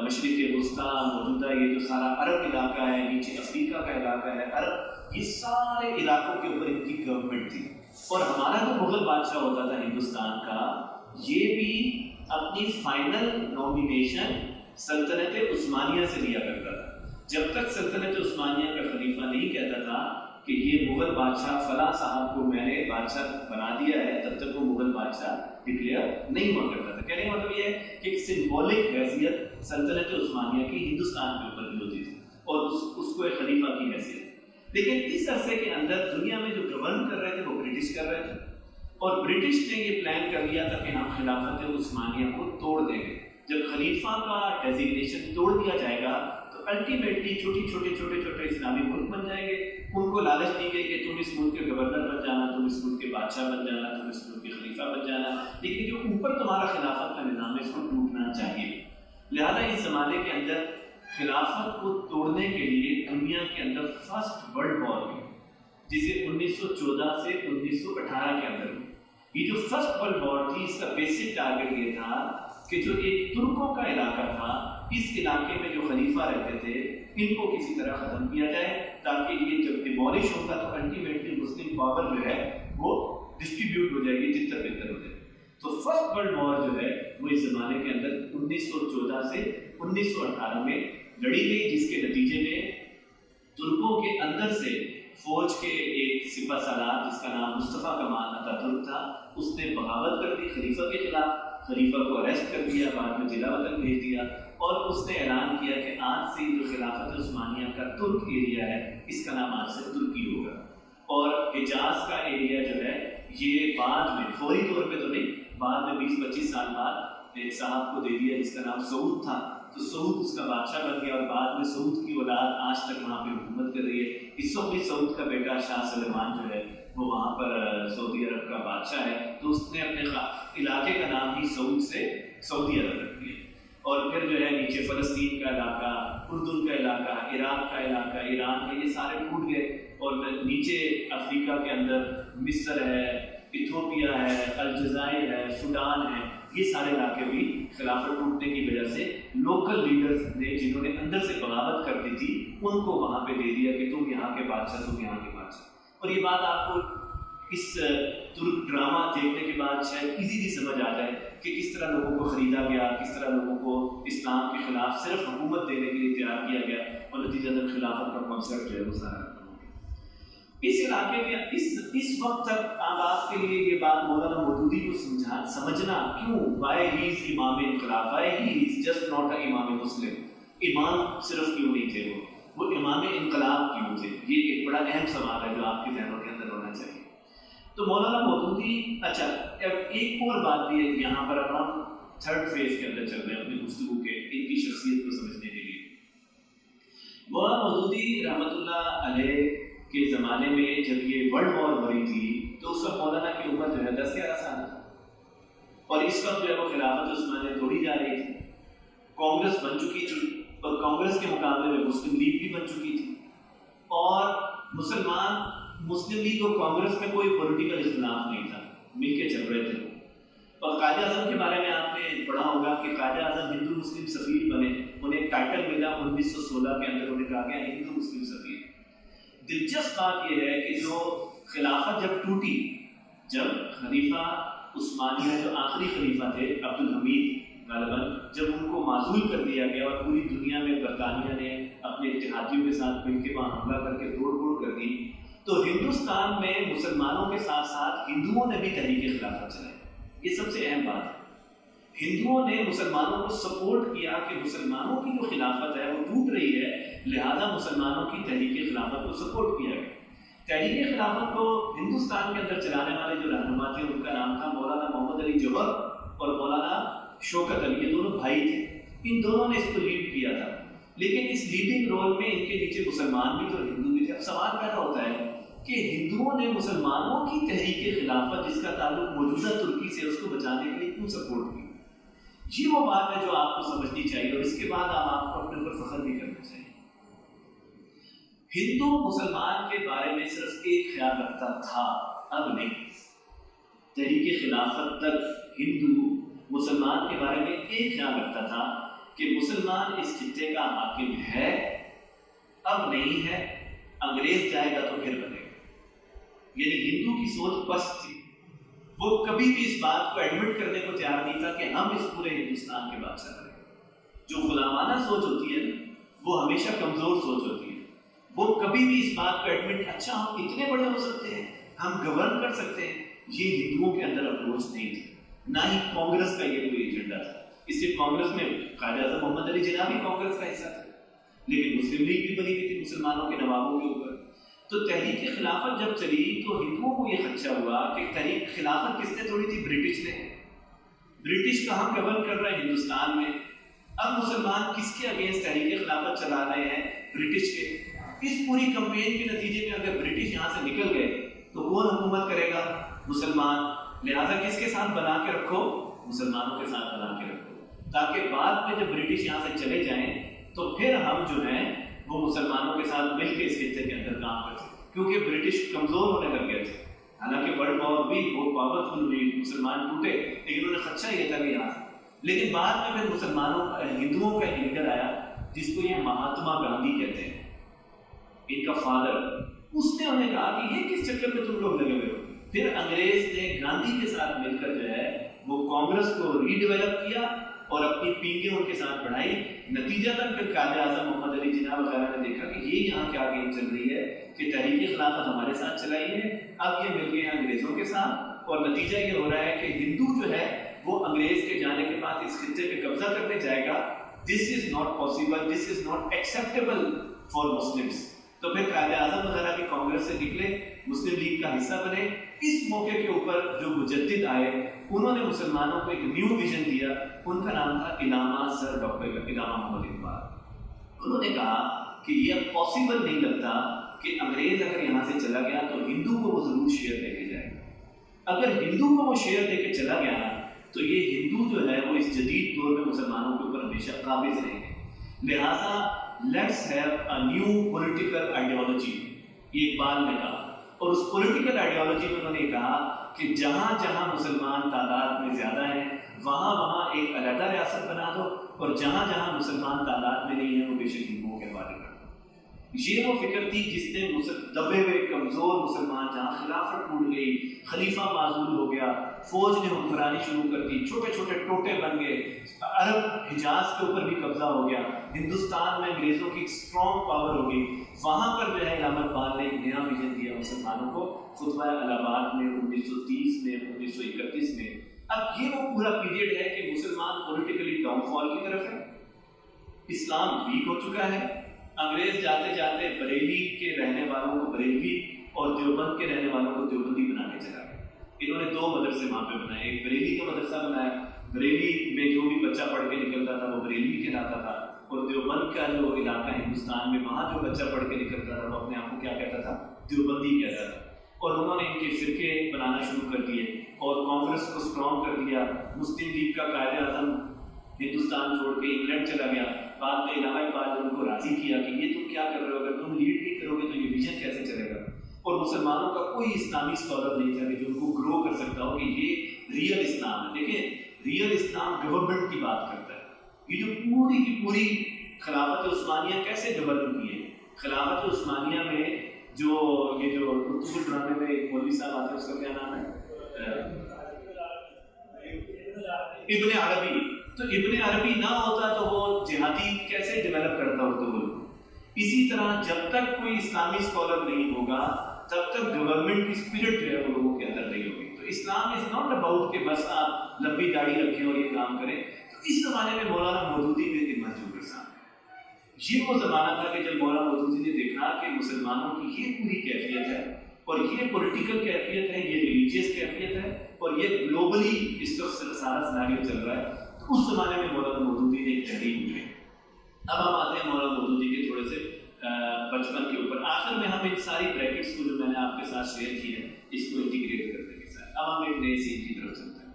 مشرق وسطیٰ، موجودہ یہ جو سارا عرب علاقہ ہے، نیچے افریقہ کا علاقہ ہے عرب، یہ سارے علاقوں کے اوپر ان کی گورنمنٹ تھی۔ اور ہمارا جو مغل بادشاہ ہوتا تھا ہندوستان کا، یہ بھی اپنی فائنل نومینیشن سلطنت عثمانیہ سے لیا کرتا تھا۔ جب تک سلطنت عثمانیہ کا خلیفہ نہیں کہتا تھا کہ یہ مغل بادشاہ فلاں صاحب کو میں نے بادشاہ بنا دیا ہے، تب تک وہ مغل بادشاہ ڈکلیئر نہیں ہوا کرتا تھا۔ کہنے کا مطلب یہ ہے کہ ایک سمبولک حیثیت سلطنت عثمانیہ کی ہندوستان کے اوپر بھی ہوتی تھی، اور اس کو ایک خلیفہ کی حیثیت۔ لیکن اس عرصے کے اندر دنیا میں جو گورن کر رہے تھے وہ برٹش کر رہے تھے، اور برٹش نے یہ پلان کر لیا تھا کہ ہم خلافت عثمانیہ کو توڑ دیں گے۔ جب خلیفہ کا ڈیزیگنیشن توڑ دیا جائے گا تو الٹیمیٹلی چھوٹے اسلامی ملک بن جائیں گے۔ ان کو لالچ دی گئی کہ تم اس ملک کے گورنر بن جانا، تم اس ملک کے بادشاہ بن جانا، تم اس ملک کے خلیفہ بن جانا، لیکن جو اوپر تمہارا خلافت کا نظام ہے اس کو ٹوٹنا چاہیے۔ لہذا اس زمانے کے اندر خلافت کو توڑنے کے لیے دنیا کے اندر فرسٹ ورلڈ وار ہوئی، جسے 1914 سے 1918 کے اندر ہوئی۔ یہ جو فرسٹ ورلڈ وار تھی، اس کا بیسک ٹارگیٹ یہ تھا کہ جو ایک ترکوں کا علاقہ تھا اس علاقے میں جو خلیفہ رہتے تھے ان کو کسی طرح ختم کیا جائے تاکہ یہ جب ڈیمولش ہوگا تو الٹیمیٹلی مسلم پاور جو ہے وہ ڈسٹریبیوٹ ہو جائے گی، جتر بہتر ہو جائے گی۔ تو فرسٹ ورلڈ وار جو ہے وہ اس زمانے کے اندر 1914 سے 1918 میں لڑی گئی، جس کے نتیجے میں ترکوں کے اندر سے فوج کے ایک سپہ سالار جس کا نام مصطفیٰ کمال اتا ترک تھا، اس نے بغاوت کر دی خلیفہ کے خلاف، خلیفہ کو اریسٹ کر دیا، بعد میں جلا وطن بھیج دیا، اور اس نے اعلان کیا کہ آج سے جو خلافت عثمانیہ کا ترک ایریا ہے اس کا نام آج سے ترکی ہوگا، اور حجاز کا ایریا جو ہے یہ بعد میں فوری طور پہ تو نہیں، بعد میں 20-25 سال بعد ایک صاحب کو دے دیا جس کا نام سعود تھا، تو سعود اس کا بادشاہ بن گیا، اور بعد میں سعود کی اولاد آج تک وہاں پہ حکومت کر رہی ہے۔ اس وقت بھی سعود کا بیٹا شاہ سلیمان جو ہے وہ وہاں پر سعودی عرب کا بادشاہ ہے، تو اس نے اپنے علاقے کا نام ہی سعود سے سعودی عرب رکھ دیا۔ اور پھر جو ہے نیچے فلسطین کا علاقہ، اردن کا علاقہ، عراق کا علاقہ، ایران کا، یہ سارے ٹوٹ گئے، اور نیچے افریقہ کے اندر مصر ہے، ایتھوپیا ہے، الجزائر ہے، سوڈان ہے، یہ سارے علاقے بھی خلافت ٹوٹنے کی وجہ سے لوکل لیڈرز نے جنہوں نے اندر سے بغاوت کر دی تھی ان کو وہاں پہ دے دیا کہ تم یہاں کے بادشاہ، تم یہاں کے بادشاہ۔ اور یہ بات آپ کو اس ترک ڈرامہ دیکھنے کے بعد شاید ایزیلی سمجھ آ جائے کہ کس طرح لوگوں کو خریدا گیا، کس طرح لوگوں کو اسلام کے خلاف صرف حکومت دینے کے لیے تیار کیا گیا، اور نتیجہ خلافت کا کانسیپٹ جو ہے وہ سارا اس علاقے میں اس وقت تک آپ کے لیے یہ بات مولانا مودودی کو سمجھنا کیوں، وائی ہی از امام انقلاب، why he is just not a امام مسلم، امام صرف کیوں نہیں تھے وہ امام انقلاب کیوں تھے، یہ ایک بڑا اہم سوال ہے جو آپ کے ذہنوں کے اندر ہونا چاہیے۔ تو مولانا مودودی، اچھا اب ایک اور بات بھی ہے یہاں پر، اب ہم تھرڈ فیز کے اندر چل رہے ہیں اپنی گفتگو کے، ان کی شخصیت کو سمجھنے کے لیے۔ مولانا مودودی رحمۃ اللہ علیہ کے زمانے میں جب یہ ورلڈ وار ہو رہی تھی تو اس وقت مولانا کی عمر جو ہے 10-11 سال تھی، اور اس وقت جو ہے وہ خلافت عثمانیہ توڑی جا رہی تھی، کانگریس بن چکی تھی، اور کانگریس کے مقابلے میں مسلم لیگ بھی بن چکی تھی، اور مسلم لیگ اور کانگریس میں کوئی پولیٹیکل اختلاف نہیں تھا، مل کے چل رہے تھے۔ اور قائد اعظم کے بارے میں آپ نے پڑھا ہوگا کہ قائد اعظم ہندو مسلم سفیر بنے، انہیں ایک ٹائٹل ملا 1916 کے اندر، انہیں کہا گیا ہندو مسلم سفیر۔ دلچسپ بات یہ ہے کہ جو خلافت جب ٹوٹی، جب خلیفہ عثمانیہ جو آخری خلیفہ تھے عبد الحمید غالباً، جب ان کو معزول کر دیا گیا اور پوری دنیا میں برطانیہ نے اپنے اتحادیوں کے ساتھ مل کے وہاں حملہ کر کے توڑ پھوڑ کر دی، تو ہندوستان میں مسلمانوں کے ساتھ ساتھ ہندوؤں نے بھی تحریک خلافت چلائی۔ یہ سب سے اہم بات ہے، ہندوؤں نے مسلمانوں کو سپورٹ کیا کہ مسلمانوں کی جو خلافت ہے وہ ٹوٹ رہی ہے، لہذا مسلمانوں کی تحریک خلافت کو سپورٹ کیا گیا۔ تحریک خلافت کو ہندوستان کے اندر چلانے والے جو رہنما تھے ان کا نام تھا مولانا محمد علی جوہر اور مولانا شوکت علی، یہ دونوں بھائی تھے، ان دونوں نے اس کو لیڈ کیا تھا، لیکن اس لیڈنگ رول میں ان کے نیچے مسلمان بھی تھے اور ہندو بھی تھے۔ اب سوال پیدا ہوتا ہے کہ ہندوؤں نے مسلمانوں کی تحریک خلافت جس کا تعلق موجودہ ترکی سے، اس کو بچانے کے لیے کیوں سپورٹ کی؟ یہ وہ بات ہے جو آپ کو سمجھنی چاہیے، اور اس کے بعد آپ کو اپنے اوپر فخر بھی کرنا چاہیے۔ ہندو مسلمان کے بارے میں صرف ایک خیال رکھتا تھا، اب نہیں۔ تحریک خلافت تک ہندو مسلمان کے بارے میں ایک خیال رکھتا تھا کہ مسلمان اس خطے کا حاکم ہے، اب نہیں ہے، انگریز جائے گا تو پھر بنے گا۔ یعنی ہندو کی سوچ پست تھی، وہ کبھی بھی اس بات کو ایڈمٹ کرنے کو تیار نہیں تھا کہ ہم اس پورے ہندوستان کے بادشاہ بنیں۔ جو غلامانہ سوچ ہوتی ہے وہ ہمیشہ کمزور سوچ ہوتی ہے، وہ کبھی بھی اس بات کو ایڈمٹ، اچھا ہم اتنے بڑے ہو سکتے ہیں، ہم گورن کر سکتے ہیں، یہ ہندوؤں کے اندر اپروچ نہیں تھی، نہ ہی کانگریس کا یہ کوئی ایجنڈا تھا۔ اس لیے کانگریس میں قائد اعظم محمد علی جناح بھی کانگریس کا حصہ تھا، لیکن مسلم لیگ بھی بنی ہوئی تھی مسلمانوں کے نوابوں کے اوپر۔ تو تحریک خلافت جب چلی تو ہندوؤں کو یہ خدشہ ہوا کہ تحریک خلافت کس نے توڑی تھی؟ برٹش نے۔ برٹش کہاں گورن کر رہا ہے؟ ہندوستان میں۔ اب مسلمان کس کے اگینسٹ تحریک خلافت چلا رہے ہیں؟ برٹش کے۔ اس پوری کمپین کے نتیجے میں اگر برٹش یہاں سے نکل گئے تو کون حکومت کرے گا؟ مسلمان۔ لہٰذا کس کے ساتھ بنا کے رکھو؟ مسلمانوں کے ساتھ بنا کے رکھو، تاکہ بعد میں جب برٹش یہاں سے چلے جائیں تو پھر ہم جو ہیں وہ مسلمانوں کے ساتھ مل کے اس خطے کے اندر کام کر سکیں، کیونکہ برٹش کمزور ہونے لگ گئے تھے۔ حالانکہ ورلڈ وار بھی بہت پاورفل ہوئی، مسلمان ٹوٹے، لیکن انہیں خدشہ یہ تھا کہ یہاں سے لیکن بعد میں پھر ہندوؤں کا ایک لیڈر آیا جس کو یہ مہاتما گاندھی کہتے ہیں، ان کا فادر، اس نے انہیں کہا کہ یہ کس چکر میں تم لوگ لگے ہوئے ہو؟ پھر انگریز نے گاندھی کے ساتھ مل کر جو ہے وہ کانگریس کو ری ڈیولپ کیا اور اپنی پینگیں ان کے ساتھ بڑھائی۔ نتیجہ تک پھر قائد اعظم محمد علی جناح وغیرہ نے دیکھا کہ یہ یہاں کیا گیم چل رہی ہے کہ تحریک خلافت ہمارے ساتھ چلائی ہے، اب یہ مل گئے ہیں انگریزوں کے ساتھ، اور نتیجہ یہ ہو رہا ہے کہ ہندو جو ہے وہ انگریز کے جانے کے بعد اس خطے پہ قبضہ کرنے جائے گا۔ This is not possible, this is not acceptable for Muslims. تو پھر قائد اعظم وغیرہ کی کانگریس سے نکلے، مسلم لیگ کا حصہ بنے۔ اس موقع کے اوپر جو مجدد آئے انہوں نے مسلمانوں کو ایک نیو ویژن دیا، ان کا نام تھا علامہ سر ڈاکٹر علامہ محمد اقبال۔ انہوں نے کہا کہ یہ پاسبل نہیں لگتا کہ انگریز اگر یہاں سے چلا گیا تو ہندو کو وہ ضرور شیئر دے کے جائے گا، اگر ہندو کو وہ شیئر دے کے چلا گیا تو یہ ہندو جو ہے وہ اس جدید دور میں مسلمانوں کے اوپر ہمیشہ قابض رہیں گے، لہٰذا let's have a new political ideology, یہ اقبال نے کہا۔ اور اس پولیٹیکل آئیڈیالوجی میں انہوں نے کہا کہ جہاں جہاں مسلمان تعداد میں زیادہ ہیں وہاں وہاں ایک علیحدہ ریاست بنا دو، اور جہاں جہاں مسلمان تعداد میں نہیں ہیں وہ بے شک ہندوؤں کے حوالے کر دو۔ یہ وہ فکر تھی جس نے دبے ہوئے کمزور مسلمان، جہاں خلافت ٹوٹ گئی، خلیفہ معزول ہو گیا، فوج نے حکمرانی شروع کر دی، چھوٹے چھوٹے ٹوٹے بن گئے، عرب حجاز کے اوپر بھی قبضہ ہو گیا، ہندوستان میں انگریزوں کی ایک اسٹرانگ پاور ہو گئی، وہاں پر جو ہے علامہ اقبال نے ایک نیا ویژن دیا مسلمانوں کو خطبہ الہ آباد میں 1930 میں 1931 میں۔ اب یہ وہ پورا پیریڈ ہے کہ مسلمان پولیٹیکلی ڈاؤن فال کی طرف ہے، اسلام ویک ہو چکا ہے، انگریز جاتے جاتے بریلی کے رہنے والوں کو بریلوی اور دیوبند کے رہنے والوں کو دیوبندی بنانے چلا گیا۔ انہوں نے 2 مدرسے وہاں پہ بنائے، ایک بریلی کا مدرسہ بنایا، بریلی میں جو بھی بچہ پڑھ کے نکلتا تھا وہ بریلوی کہلاتا تھا، اور دیوبند کا جو علاقہ ہندوستان میں وہاں جو بچہ پڑھ کے نکلتا تھا وہ اپنے آپ کو کیا کہتا تھا؟ دیوبندی کہتا تھا۔ اور انہوں نے ان کے فرقے بنانا شروع کر دیے اور کانگریس کو اسٹرانگ کر دیا۔ مسلم لیگ کا قائد اعظم ہندوستان چھوڑ کے انگلینڈ چلا گیا، بعد میں علامہ اقبال نے ان کو راضی کیا کہ یہ تم کیا کر رہے ہو، اگر تم لیڈ نہیں کرو گے تو یہ ویژن کیسے چلے گا۔ اور مسلمانوں کا کوئی اسلامی اسکالر نہیں تھا کہ جو ان کو گرو کر سکتا ہو کہ یہ ریئل اسلام ہے۔ دیکھیں ریئل اسلام گورنمنٹ کی بات کرتا ہے، یہ جو پوری کی پوری خلافت عثمانیہ کیسے ڈیولپ ہوئی ہے۔ خلافت عثمانیہ میں جو یہ جو اردو ڈرامے میں ایک مولوی صاحب آتے ہیں اس کا کیا نام ہے؟ ابن عربی۔ تو ابن عربی نہ ہوتا تو وہ جہادی کیسے ڈیولپ کرتا اردو ملک۔ اسی طرح جب تک کوئی اسلامی اسکالر نہیں ہوگا تب تک گورنمنٹ کی اسپرٹ جو ہے وہ لوگوں کے اندر نہیں ہوگی۔ تو اسلام از ناٹ اباؤٹ کہ بس آپ لمبی داڑھی رکھیں اور یہ کام کریں۔ تو اس زمانے میں مولانا مودودی نے ایک مسجد کے سامنے، یہ وہ زمانہ تھا کہ جب مولانا مودودی نے دیکھا کہ مسلمانوں کی یہ پوری کیفیت ہے اور یہ پولیٹیکل کیفیت ہے، یہ ریلیجیس کیفیت ہے اور یہ گلوبلی اس وقت سارا سیناریو چل رہا ہے، تو اس زمانے میں مولانا مودودی نے ایک تحریک اٹھائی۔ اب ہم آتے ہیں مولانا مودودی کے تھوڑے سے بچپن کے اوپر۔ آخر میں ہم ان ساری بریکٹس کو جو میں نے آپ کے ساتھ شیئر کی ہے اس کو انٹیگریٹ کرنے کے ساتھ اب ہم ایک نئے سین کی طرف چلتے ہیں۔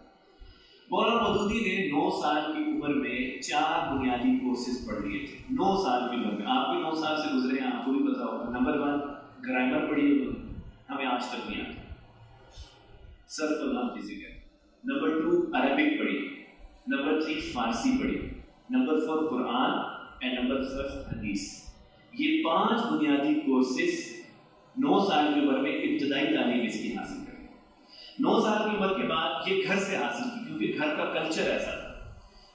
مولانا مودودی نے 9 سال کی عمر میں 4 بنیادی کورسز پڑھ لیے تھے۔ 9 سال کی عمر میں، آپ بھی 9 سال سے گزرے ہیں، آپ کو بھی پتا ہوگا۔ نمبر 1 گرامر پڑھی ہے، ہمیں آج تک نہیں آتا، صرف اللہ کسی کا۔ نمبر 2 عربک پڑھی، نمبر 3 فارسی پڑھی، نمبر 4 قرآن اینڈ نمبر 5 حدیث۔ یہ 5 بنیادی کورسز 9 سال کی عمر میں ابتدائی تعلیم اس کی حاصل کر لی۔ 9 سال کی عمر کے بعد یہ گھر سے حاصل کی کیونکہ گھر کا کلچر ایسا تھا۔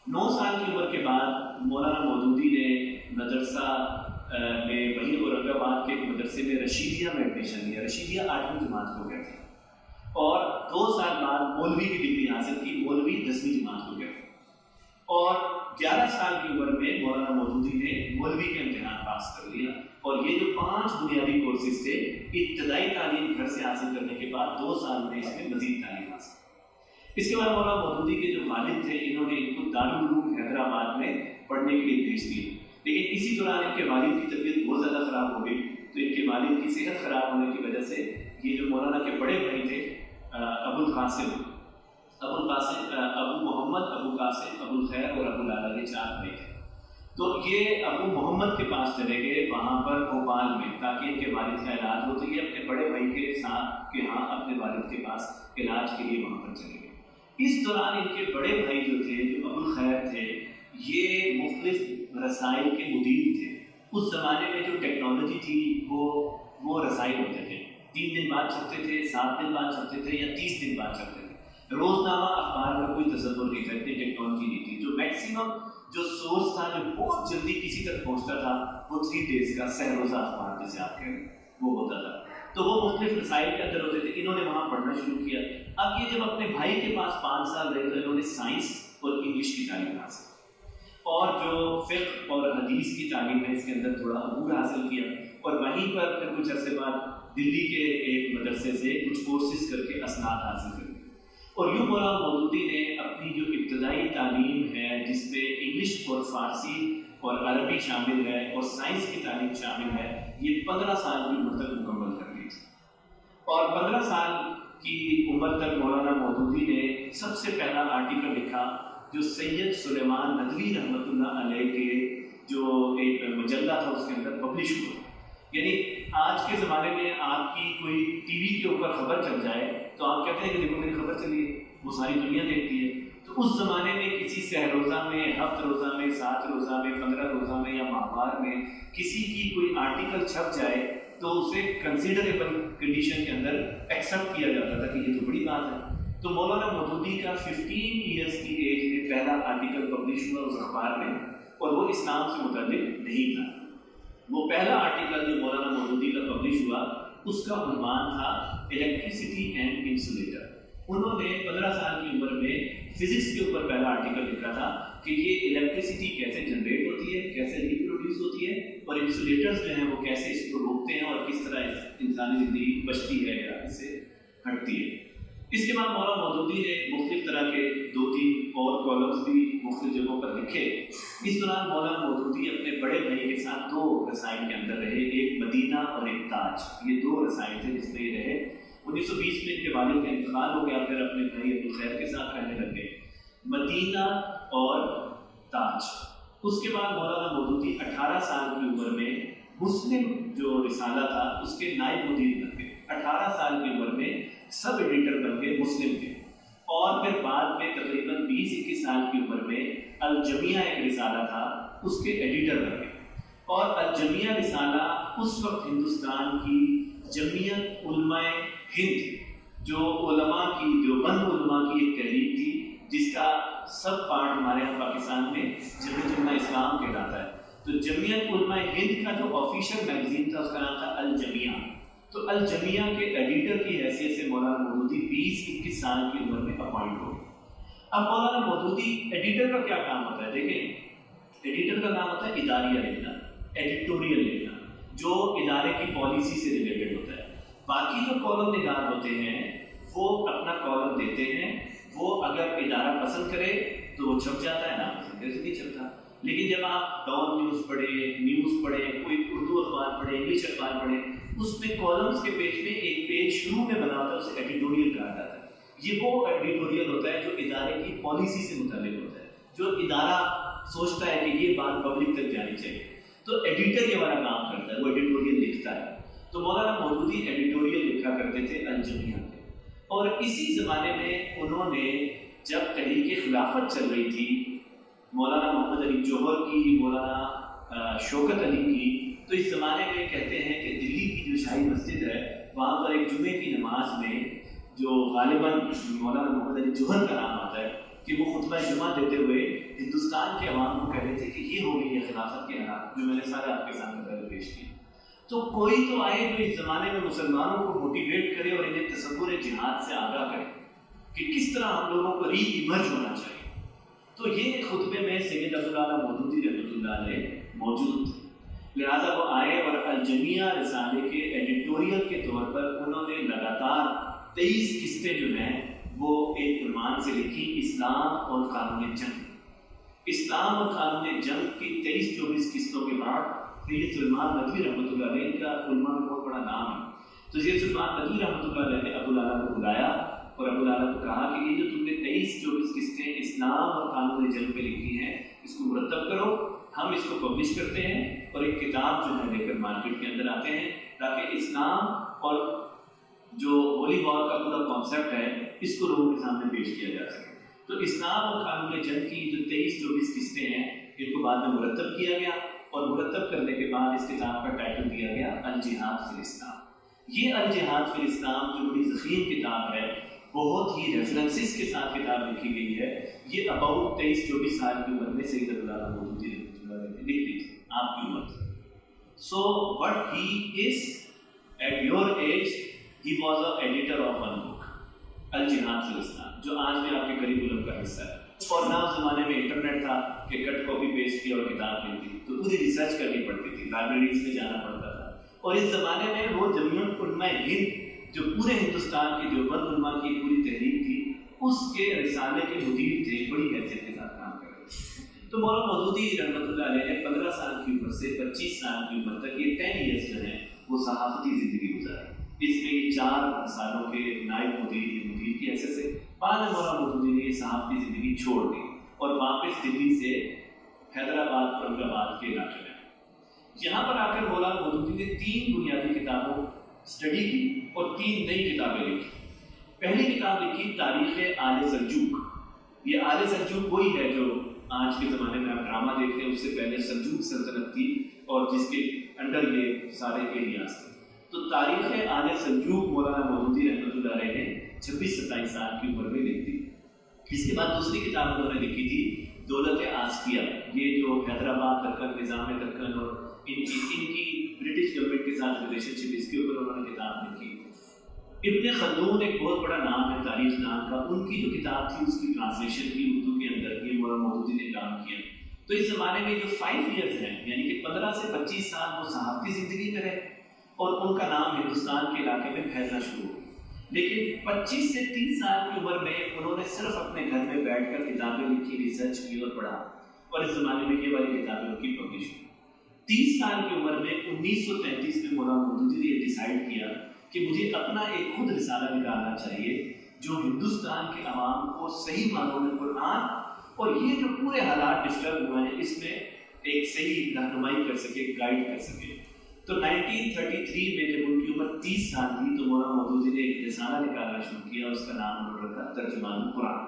9 سال کی عمر کے بعد مولانا مودودی نے مدرسہ میں وہیں اورنگ آباد کے مدرسے میں رشیدیہ میں ایڈمیشن لیا۔ رشیدیہ 8ویں جماعت ہو گیا تھا اور 2 سال بعد مولوی کی ڈگری حاصل کی، مولوی 10ویں جماعت ہو گیا تھا۔ اور 11 سال کی عمر میں مولانا مودودی نے مولوی کا امتحان پاس کر لیا۔ اور یہ جو 5 بنیادی کورسز تھے، ابتدائی تعلیم گھر سے حاصل کرنے کے بعد 2 سال میں اس میں مزید تعلیم حاصل کی۔ اس کے بعد مولانا مودودی کے جو والد تھے انہوں نے ان کو دارالعلوم حیدرآباد میں پڑھنے کے لیے بھیج دیا، لیکن اسی دوران ان کے والد کی طبیعت بہت زیادہ خراب ہو گئی، تو ان کے والد کی صحت خراب ہونے کی وجہ سے یہ جو مولانا کے بڑے بھائی تھے ابو محمد، ابو قاسم، ابو الخیر اور ابو لالا، یہ 4 بھائی تھے۔ تو یہ ابو محمد کے پاس چلے گئے وہاں پر بھوپال میں، تاکہ ان کے والد کا علاج ہو۔ تو یہ اپنے بڑے بھائی کے ساتھ کہ ہاں اپنے والد کے پاس علاج کے لیے وہاں پر چلے گئے۔ اس دوران ان کے بڑے بھائی جو تھے، جو ابو الخیر تھے، یہ مختلف رسائل کے مدیر تھے۔ اس زمانے میں جو ٹیکنالوجی تھی وہ رسائل ہوتے تھے، 3 دن بعد چھپتے تھے، 7 دن بعد چھپتے تھے، یا 30 دن بعد چھپتے تھے۔ روزنامہ اخبار کا کوئی تصور نہیں تھا، اتنی ٹیکنالوجی نہیں تھی۔ جو میکسیمم جو سورس تھا جو بہت جلدی کسی تک پہنچتا تھا وہ 3 days کا سہ روزہ اخبار جسے آپ کہیں وہ ہوتا تھا، تو وہ مختلف رسائل کے اندر ہوتے تھے۔ انہوں نے وہاں پڑھنا شروع کیا۔ اب یہ جب اپنے بھائی کے پاس 5 سال رہے تو انہوں نے سائنس اور انگلش کی تعلیم حاصل اور جو فقہ اور حدیث کی تعلیم ہے اس کے اندر تھوڑا عبور حاصل کیا، اور وہیں پر پھر کچھ عرصے بعد دلی کے ایک مدرسے سے کچھ کورسز کر کے اسناد حاصل کر۔ اور یوں مولانا مودودی نے اپنی جو ابتدائی تعلیم ہے جس میں انگلش اور فارسی اور عربی شامل ہے اور سائنس کی تعلیم شامل ہے، یہ 15 سال کی عمر تک مکمل کر لی تھی۔ اور 15 سال کی عمر تک مولانا مودودی نے سب سے پہلا آرٹیکل لکھا جو سید سلیمان ندوی رحمۃ اللہ علیہ کے جو ایک مجلہ تھا اس کے اندر پبلش ہوا۔ یعنی آج کے زمانے میں آپ کی کوئی ٹی وی کے اوپر خبر چل جائے تو آپ کہتے ہیں کہ دیکھو میری خبر چلی ہے، وہ ساری دنیا دیکھتی ہے۔ تو اس زمانے میں کسی سہ روزہ میں، ہفت روزہ میں، 7 روزہ میں، 15 روزہ میں یا ماہوار میں کسی کی کوئی آرٹیکل چھپ جائے تو اسے کنسیڈریبل کنڈیشن کے اندر ایکسیپٹ کیا جاتا تھا کہ یہ تو بڑی بات ہے۔ تو مولانا مودودی کا 15 ایئرس کی ایج میں پہلا آرٹیکل پبلش ہوا اس اخبار میں، اور وہ اسلام سے متعلق نہیں تھا۔ وہ پہلا آرٹیکل جو مولانا مودودی کا پبلش ہوا اس کا عنوان تھا الیکٹریسٹی اینڈ انسولیٹر۔ انہوں نے 15 سال کی عمر میں فزکس کے اوپر پہلا آرٹیکل لکھا تھا کہ یہ الیکٹریسٹی کیسے جنریٹ ہوتی ہے، کیسے ریپروڈیوس ہوتی ہے، اور انسولیٹرز جو ہیں وہ کیسے اس کو روکتے ہیں اور کس طرح انسانی زندگی بچتی ہے یا اس سے ہٹتی ہے۔ اس کے بعد مولانا مودودی نے مختلف طرح کے 2-3 اور کالمز بھی مختلف جگہوں پر لکھے۔ اس دوران مولانا مودودی اپنے بڑے بھائی کے ساتھ 2 رسائل کے اندر رہے، ایک مدینہ اور ایک تاج۔ یہ 2 رسائل تھے جس میں یہ رہے۔ 1920 میں ان کے والد کا انتقال ہو گیا، پھر اپنے بھائی ابو الخیر کے ساتھ رہنے لگ گئے۔ مدینہ اور تاج۔ اس کے بعد مولانا مودودی 18 سال کی عمر میں مسلم جو رسالہ تھا اس کے نائب مدیر بن گئے۔ 18 سال کی عمر میں سب ایڈیٹر بن گئے مسلم کے، اور پھر بعد میں تقریباً 20-21 سال کی عمر میں الجمیہ ایک رسالہ تھا اس کے ایڈیٹر بن گئے۔ اور الجمیہ رسالہ اس وقت ہندوستان کی جمعیت علماء ہند جو علماء کی دیوبند علماء کی ایک تحریک تھی جس کا سب پارٹ ہمارے یہاں پاکستان میں جمعیت اسلام کہلاتا ہے۔ تو جمعیت علماء ہند کا جو آفیشیل میگزین تھا اس کا نام تھا الجمیہ۔ تو الجمیہ کے ایڈیٹر کی حیثیت سے مولانا مودودی 20-21 سال کی عمر میں اپوائنٹ ہو گئے۔ اب مولانا مودودی ایڈیٹر کا کیا کام ہوتا ہے؟ دیکھیں، ایڈیٹر کا کام ہوتا ہے اداریہ لکھنا، ایڈیٹوریل لکھنا جو ادارے کی پالیسی سے ریلیٹڈ ہوتا ہے۔ باقی جو کالم نگار ہوتے ہیں وہ اپنا کالم دیتے ہیں، وہ اگر ادارہ پسند کرے تو وہ چھپ جاتا ہے، نہ پسند کرے تو نہیں چھپتا۔ لیکن جب آپ ڈان نیوز پڑھیں، کوئی اردو اخبار پڑھیں، انگلش اخبار پڑھیں، اس میں کالمز کے پیج میں ایک پیج شروع میں بنا ہوتا ہے، اسے ایڈیٹوریل کہا جاتا ہے۔ یہ وہ ایڈیٹوریل ہوتا ہے جو ادارے کی پالیسی سے متعلق ہوتا ہے، جو ادارہ سوچتا ہے کہ یہ بات پبلک تک جانی چاہیے، تو ایڈیٹر یہ والا کام کرتا ہے، وہ ایڈیٹوریل لکھتا ہے۔ تو مولانا مودودی ایڈیٹوریل لکھا کرتے تھے الجمیہ کے، اور اسی زمانے میں انہوں نے جب تحریک خلافت چل رہی تھی مولانا محمد علی جوہر کی، مولانا شوکت علی کی، تو اس زمانے میں کہتے ہیں کہ دلی کی جو شاہی مسجد ہے وہاں پر ایک جمعے کی نماز میں جو غالباً مولانا محمد علی جوہر کا نام آتا ہے کہ وہ خطبہ جمعہ دیتے ہوئے ہندوستان کے عوام کو کہہ رہے تھے کہ یہ ہو گئی ہے خلافت کے حالات جو میں نے سارے آپ کے سامنے پہلے پیش کیے۔ تو کوئی تو آئے جو اس زمانے میں مسلمانوں کو موٹیویٹ کرے اور انہیں تصور جہاد سے آگاہ کرے کہ کس طرح ہم لوگوں کو ری ایمرج ہونا چاہیے۔ تو یہ خطبے میں سید عبداللہ مودودی رحمۃ اللہ علیہ موجود تھے، لہٰذا وہ آئے اور الجمیہ رسالے کے ایڈیٹوریل کے طور پر انہوں نے لگاتار 23 قسطیں جو ہیں وہ ایک عنوان سے لکھی، اسلام اور قانون جنگ۔ اسلام اور قانون جنگ کی 23-24 قسطوں کے بعد سید سلیمان ندوی رحمۃ اللہ علیہ کا علماء میں بہت بڑا نام ہے، تو سید سلیمان ندوی رحمۃ اللہ علیہ نے ابو العلا کو بلایا اور ابو العلا کو کہا کہ یہ جو تم نے 23-24 قسطیں اسلام اور قانون جنگ پہ لکھی ہیں اس کو مرتب کرو، ہم اس کو پبلش کرتے ہیں اور ایک کتاب جو ہے لے کر مارکیٹ کے اندر آتے ہیں تاکہ اسلام اور جو ہولی وار کا پورا کانسیپٹ ہے اس کو لوگوں کے سامنے پیش کیا جا سکے۔ تو اسلام اور قانون جنگ کی جو 23-24 قسطیں ہیں ان کو بعد میں مرتب کیا گیا، اور مرتب کرنے کے بعد اس کتاب کا ٹائٹل دیا گیا الجہاد فی الاسلام۔ یہ الجہاد فی الاسلام جو بڑی ضخیم کتاب ہے، بہت ہی ریفرنسز کے ساتھ کتاب لکھی گئی ہے، یہ اباؤٹ 23-24 سال کی عمر میں سید عبداللہ مودودی نے لکھ دی تھی، آپ کی عمر تھی۔ So what he is at your age, he was a editor of one book الجہاد فی الاسلام، جو آج بھی آپ کے قریب علم کا حصہ ہے۔ اور نہ اس زمانے میں انٹرنیٹ تھا کہ کٹ کاپی پیسٹ کی اور کتاب ملتی، تو پوری ریسرچ کرنی پڑتی تھی، لائبریریز میں جانا پڑتا تھا۔ اور اس زمانے میں وہ جمیع علماء ہند جو پورے ہندوستان کی دیوبند علماء کی پوری تحریک تھی، اس کے رسالے کے مدیر تھے، بڑی حیثیت کے ساتھ کام کر رہے تھے۔ تو مولانا مودودی رحمۃ اللہ علیہ نے 15 سال کی عمر سے 25 سال کی عمر تک یہ 10 ایئرس جو ہیں وہ صحافتی زندگی گزاری۔ اس میں یہ 4 سالوں کے نائب مدیر کی حیثیت سے، بعد میں مولانا مودودی نے یہ صحافتی زندگی چھوڑ دی اور واپس دلی سے حیدرآباد اورنگ آباد کے علاقے میں یہاں پر آ کر مولانا مودودی نے 3 بنیادی کتابوں اسٹڈی کی اور 3 نئی کتابیں لکھی۔ پہلی کتاب لکھی تاریخ آل سلجوق۔ یہ آل سلجوق وہی ہے جو آج کے زمانے میں آپ ڈرامہ دیکھتے ہیں، اس سے پہلے سلجوق سلطنت تھی اور جس کے انڈر یہ سارے ایریاز تھے۔ تو تاریخ آل سلجوق مولانا مودودی رحمۃ اللہ علیہ نے 26-27 سال کی عمر میں لکھ دی۔ اس کے بعد دوسری کتاب انہوں نے لکھی تھی دولت آسکیہ، یہ جو حیدرآباد دکن، نظام دکن اور ان کی برٹش گورنمنٹ کے ساتھ ریلیشن شپ، اس کے اوپر انہوں نے کتاب لکھی۔ ابن خلدون ایک بہت بڑا نام ہے تاریخ دان کا، ان کی جو کتاب تھی اس کی ٹرانسلیشن کی اردو کے اندر، یہ مولانا مودودی نے کام کیا۔ تو اس زمانے میں جو 5 ایئرز ہیں، یعنی کہ 15 سے 25 سال وہ صحافتی زندگی میں رہے اور ان کا نام ہندوستان کے علاقے میں پھیلنا شروع ہو گیا۔ لیکن 25 سے 30 سال کی عمر میں انہوں نے صرف اپنے گھر میں بیٹھ کر کتابیں لکھی، ریسرچ کی اور پڑھا، اور اس زمانے میں یہ والی کتابیں ان کی پبلش ہوئی۔ 30 سال کی عمر میں 1933 میں مولانا مودودی نے ڈیسائیڈ کیا کہ مجھے اپنا ایک خود رسالہ نکالنا چاہیے جو ہندوستان کے عوام کو صحیح معنوں میں قرآن اور یہ جو پورے حالات ڈسٹرب ہوئے ہیں اس میں ایک صحیح رہنمائی کر سکے، گائیڈ کر سکے۔ تو 1933 میں جب ان کی عمر 30 سال تھی تو مولانا مودودی نے ایک رسالہ نکالنا شروع کیا، اس کا نام انہوں نے رکھا ترجمان قرآن۔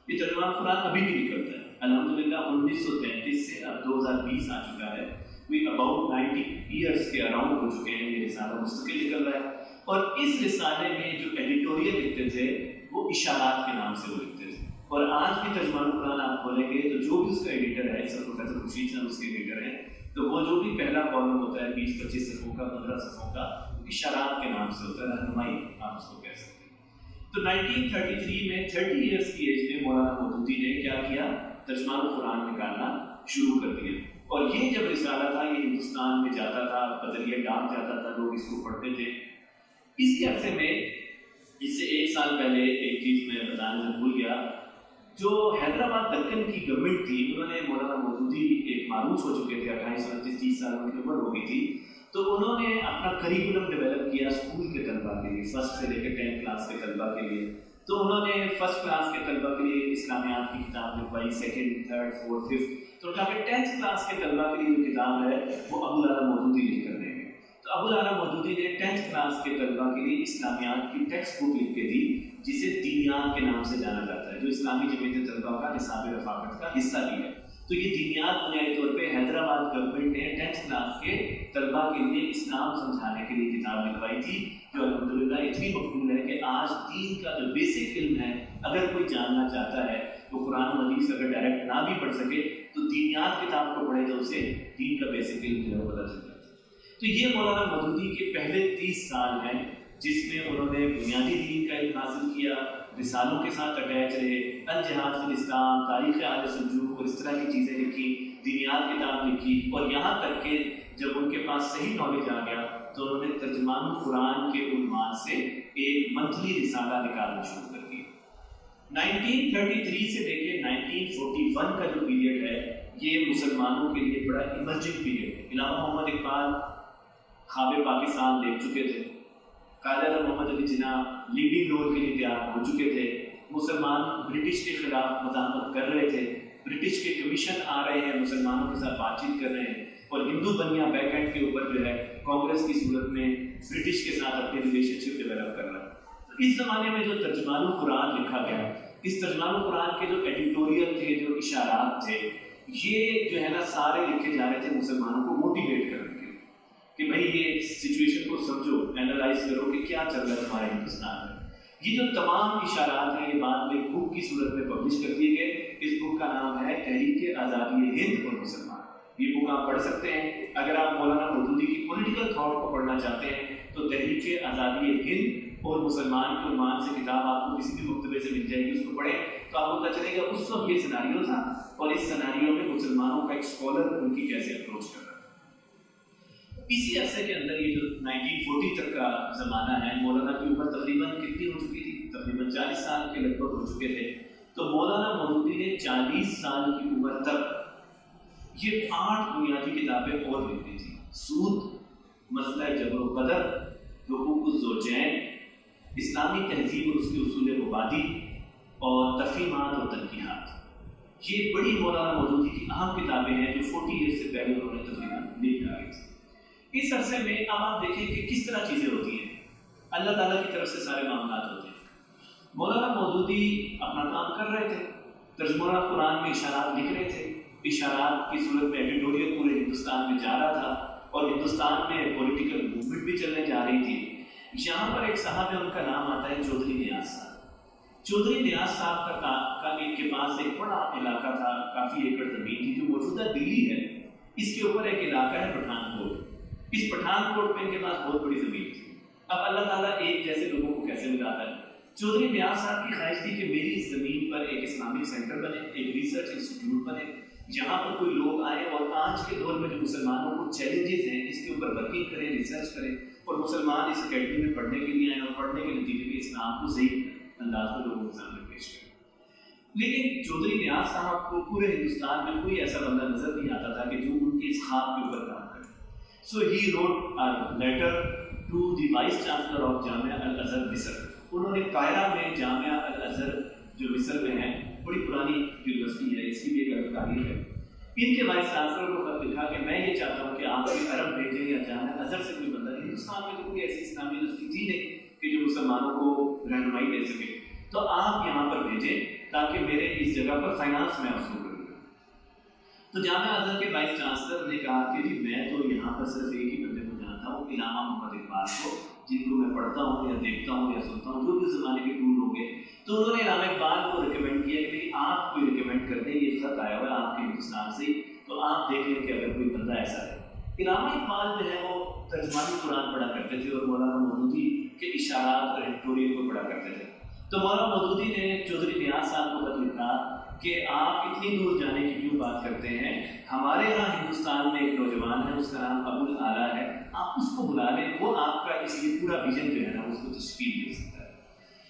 یہ ترجمان قرآن ابھی بھی نکلتا ہے الحمدللہ، 1933 سے اب 2020 آ چکا ہے، کوئی اباؤٹ 90 ایئرس کے اراؤنڈ ہو چکے ہیں، یہ رسالہ مستقل نکل رہا ہے۔ اور اس رسالے میں جو ایڈیٹوریل لکھتے تھے وہ اشارات کے نام سے وہ لکھتے تھے، اور آج بھی ترجمان قرآن آپ کھولیں گے تو جو بھی اس کا ایڈیٹر ہے، سر پروفیسر خورشید صاحب اس کے ایڈیٹر ہیں، تو وہ جو بھی پہلا کالم ہوتا ہے 20-25 صفحوں کا، 15 صفحوں کا، اشارات کے نام سے ہوتا ہے، رہنمائی آپ اس کو کہہ سکتے ہیں۔ تو 1933 میں 30 ایئرس کی ایج میں مولانا مودودی نے کیا کیا، ترجمان قرآن نکالنا شروع کر دیا۔ اور یہ جب رسالہ تھا یہ ہندوستان میں جاتا تھا، بذریعہ ڈاک جاتا تھا، لوگ اس کو پڑھتے تھے۔ اس کے عرصے میں اس سے 1 سال پہلے ایک چیز میں بتانا سے بھول گیا، جو حیدرآباد دکن کی گورنمنٹ تھی، انہوں نے مولانا مودودی ایک معروف ہو چکے تھے، 28-29-30 سال ان کی عمر ہو گئی تھی، تو انہوں نے اپنا کریکولم ڈیولپ کیا اسکول کے طلباء کے لیے، 1 سے لے کے 10 کلاس کے طلباء کے لیے۔ تو انہوں نے 1 کلاس کے طلباء کے لیے اسلامیات کی کتاب لکھوائی، 2nd، 3rd، 4th، 5th، تو جا کے 10th کلاس کے طلباء کے لیے جو کتاب ہے وہ ابو العلا مودودی لکھ کر دیں گے۔ تو ابو العلا مودودی نے 10th کلاس کے طلباء کے لیے اسلامیات کی ٹیکسٹ بک لکھ کے دی، جسے دینیات کے نام سے جانا جاتا ہے، جو اسلامی جمعیت طلباء کا نصاب رفاقت کا حصہ بھی ہے۔ تو یہ دینیات بنیادی طور پہ حیدرآباد گورنمنٹ نے 10th کلاس کے طلباء کے لیے اسلام سمجھانے کے لیے کتاب لکھوائی تھی، جو الحمدللہ اتنی مقبول ہے کہ آج دین کا جو بیسک علم ہے اگر کوئی جاننا چاہتا ہے تو قرآن و حدیث اگر ڈائریکٹ نہ بھی پڑھ سکے تو دینیات کتاب کو پڑھے تو اسے دین کا بیسک علم جو ہے پتہ چل جاتا ہے۔ تو یہ مولانا مودودی کے پہلے 30 سال ہیں جس میں انہوں نے بنیادی دین کا علم حاصل کیا، رسالوں کے ساتھ اٹیچ رہے، الجہاد فی الاسلام، تاریخ آل سلجوق اور اس طرح کی چیزیں لکھی، دینیات کتاب لکھی، اور یہاں تک کہ جب ان کے پاس صحیح نالج آ گیا تو انہوں نے ترجمان قرآن کے عنوان سے ایک منتھلی رسالہ نکالنا شروع کر دیا۔ 1933 سے لے کے 1941 کا جو پیریڈ ہے یہ مسلمانوں کے لیے بڑا ایمرجنگ پیریڈ ہے۔ علامہ محمد اقبال خواب پاکستان دیکھ چکے تھے، قائد اعظم محمد علی جناح لیڈنگ رول کے لیے تیار ہو چکے تھے، مسلمان برٹش کے خلاف مزاحمت کر رہے تھے، برٹش کے کمیشن آ رہے ہیں، مسلمانوں کے ساتھ بات چیت کر رہے ہیں، اور ہندو بنیا بیک اینڈ کے اوپر جو ہے کانگریس کی صورت میں برٹش کے ساتھ اپنے ریلیشن شپ ڈیولپ کر رہا ہے۔ اس زمانے میں جو ترجمان القرآن لکھا گیا، اس ترجمان قرآن کے جو ایڈیٹوریل تھے، جو اشارات تھے، یہ جو ہے نا سارے لکھے جا رہے تھے مسلمانوں کو موٹیویٹ کرنے کے لیے کہ بھائی یہ سچویشن کو سمجھو، اینالائز کرو کہ کیا چل رہا ہے تمہارے ہندوستان میں۔ یہ جو تمام اشارات ہیں یہ بعد میں ایک بک کی صورت میں پبلش کر دیے گئے۔ اس بک کا نام ہے تحریک آزادی ہند اور مسلمان۔ یہ بک آپ پڑھ سکتے ہیں۔ اگر آپ مولانا مودودی کی پولیٹیکل تھاٹ کو پڑھنا چاہتے ہیں تو تحریک آزادی ہند اور مسلمان کے عنوان سے کتاب آپ کو کسی بھی مکتبے سے مل جائے گی، اس کو پڑھیں تو آپ کو پتہ چلے گا اس وقت یہ سیناریو تھا اور اس سیناریو میں مسلمانوں کا ایک اسکالر ان کی کیسے اپروچ کر رہا ہے۔ اسی عرصے کے اندر یہ جو 1940 تک کا زمانہ ہے، مولانا کی عمر تقریباً کتنی ہو چکی تھی؟ تقریباً 40 سال کے لگ بھگ ہو چکے تھے۔ تو مولانا مودودی نے 40 سال کی عمر تک یہ 8 بنیادی کتابیں اور لکھ دی تھیں: سود، مسئلہ جبر و قدر، حقوق الزوجین، اسلامی تہذیب اور اس کے اصول مبادی، اور تفہیمات اور تنقیحات۔ یہ بڑی مولانا مودودی کی اہم کتابیں ہیں جو 40 ایئر سے پہلے انہوں نے تقریباً لکھ ڈالی تھی۔ اس عرصے میں اب آپ دیکھیں کہ کس طرح چیزیں ہوتی ہیں، اللہ تعالیٰ کی طرف سے سارے معاملات ہوتے ہیں۔ مولانا مودودی اپنا کام کر رہے تھے، ترجمہ قرآن میں اشارات لکھ رہے تھے، اشارات کی صورت میں ایڈیٹوریل پورے ہندوستان میں جا رہا تھا اور ہندوستان میں پولیٹیکل موومنٹ بھی چلنے جا رہی تھی۔ یہاں پر ایک صاحب ہے، ان کا نام آتا ہے چودھری نیاز صاحب۔ چودھری نیاز صاحب کا ان کے پاس ایک بڑا علاقہ تھا، کافی ایکڑ زمین تھی جو موجودہ دلی ہے، اس کے اوپر ایک علاقہ ہے پٹھان کوٹ۔ اس پٹھان کوٹ میں ان کے پاس بہت بڑی زمین تھی۔ اب اللہ تعالیٰ ایک جیسے لوگوں کو کیسے ملاتا ہے؟ چودھری نیاز صاحب کی خواہش تھی کہ میری اس زمین پر ایک اسلامک سینٹر بنے، ایک ریسرچ انسٹیٹیوٹ بنے، جہاں پر کوئی لوگ آئیں اور آج کے دور میں جو مسلمانوں کو چیلنجز ہیں اس کے اوپر ورکنگ کریں، ریسرچ کریں، اور مسلمان اس اکیڈمی میں پڑھنے کے لیے آئیں اور پڑھنے کے نتیجے میں اسلام کو صحیح انداز میں لوگوں کے سامنے پیش کریں۔ لیکن چودھری نیاز صاحب کو پورے ہندوستان میں کوئی ایسا بندہ نظر نہیں آتا تھا کہ جو ان کے اس خواب کے اوپر کام کرے۔ So he wrote a letter to the vice chancellor of جامعہ الازہر مصر۔ انہوں نے قاہرہ میں جامعہ الازہر جو مصر میں ہے، بڑی پرانی یونیورسٹی ہے، اس کی بھی ایک الگ تاریخ ہے، ان کے وائس چانسلر کو خط لکھا کہ میں یہ چاہتا ہوں کہ آپ کے عرب بھیجیں یا جامعہ الازہر سے کوئی بندہ، ہندوستان میں تو کوئی ایسی اسلامی یونیورسٹی تھی نہیں کہ جو مسلمانوں کو رہنمائی دے سکے، تو آپ یہاں پر بھیجیں تاکہ میرے اس جگہ پر فائنانس میں حصول کروں۔ تو جامعہ الازہر کے وائس چانسلر نے کہا کہ جی میں تو یہاں پر صرف ایک ہی بندے کو جانتا ہوں، علامہ محمد اقبال کو، جن کو میں پڑھتا ہوں یا دیکھتا ہوں یا سنتا ہوں، جو بھی زمانے کے ٹور ہوں گے۔ تو انہوں نے علامہ اقبال کو ریکمینڈ کیا کہ آپ کوئی ریکمینڈ کر دیں، یہ خط آیا ہوا ہے آپ کے ہندوستان سے، تو آپ دیکھ لیں کہ اگر کوئی بندہ ایسا ہے۔ علامہ اقبال جو ہے وہ ترجمانی قرآن پڑھا کرتے تھے اور مولانا مودودی کے اشارات اور ایڈیٹوریل کو پڑھا کرتے تھے۔ تو مولانا مودودی نے چودھری نیاز صاحب کو خط لکھا کہ آپ اتنی دور جانے کی کیوں بات کرتے ہیں، ہمارے یہاں ہندوستان میں ایک نوجوان ہے، اس کا نام ابو الاعلیٰ ہے، آپ اس کو بلا لیں، وہ آپ کا اس لیے پورا ویژن جو ہے نا اس کو تشکیل دے سکتا ہے۔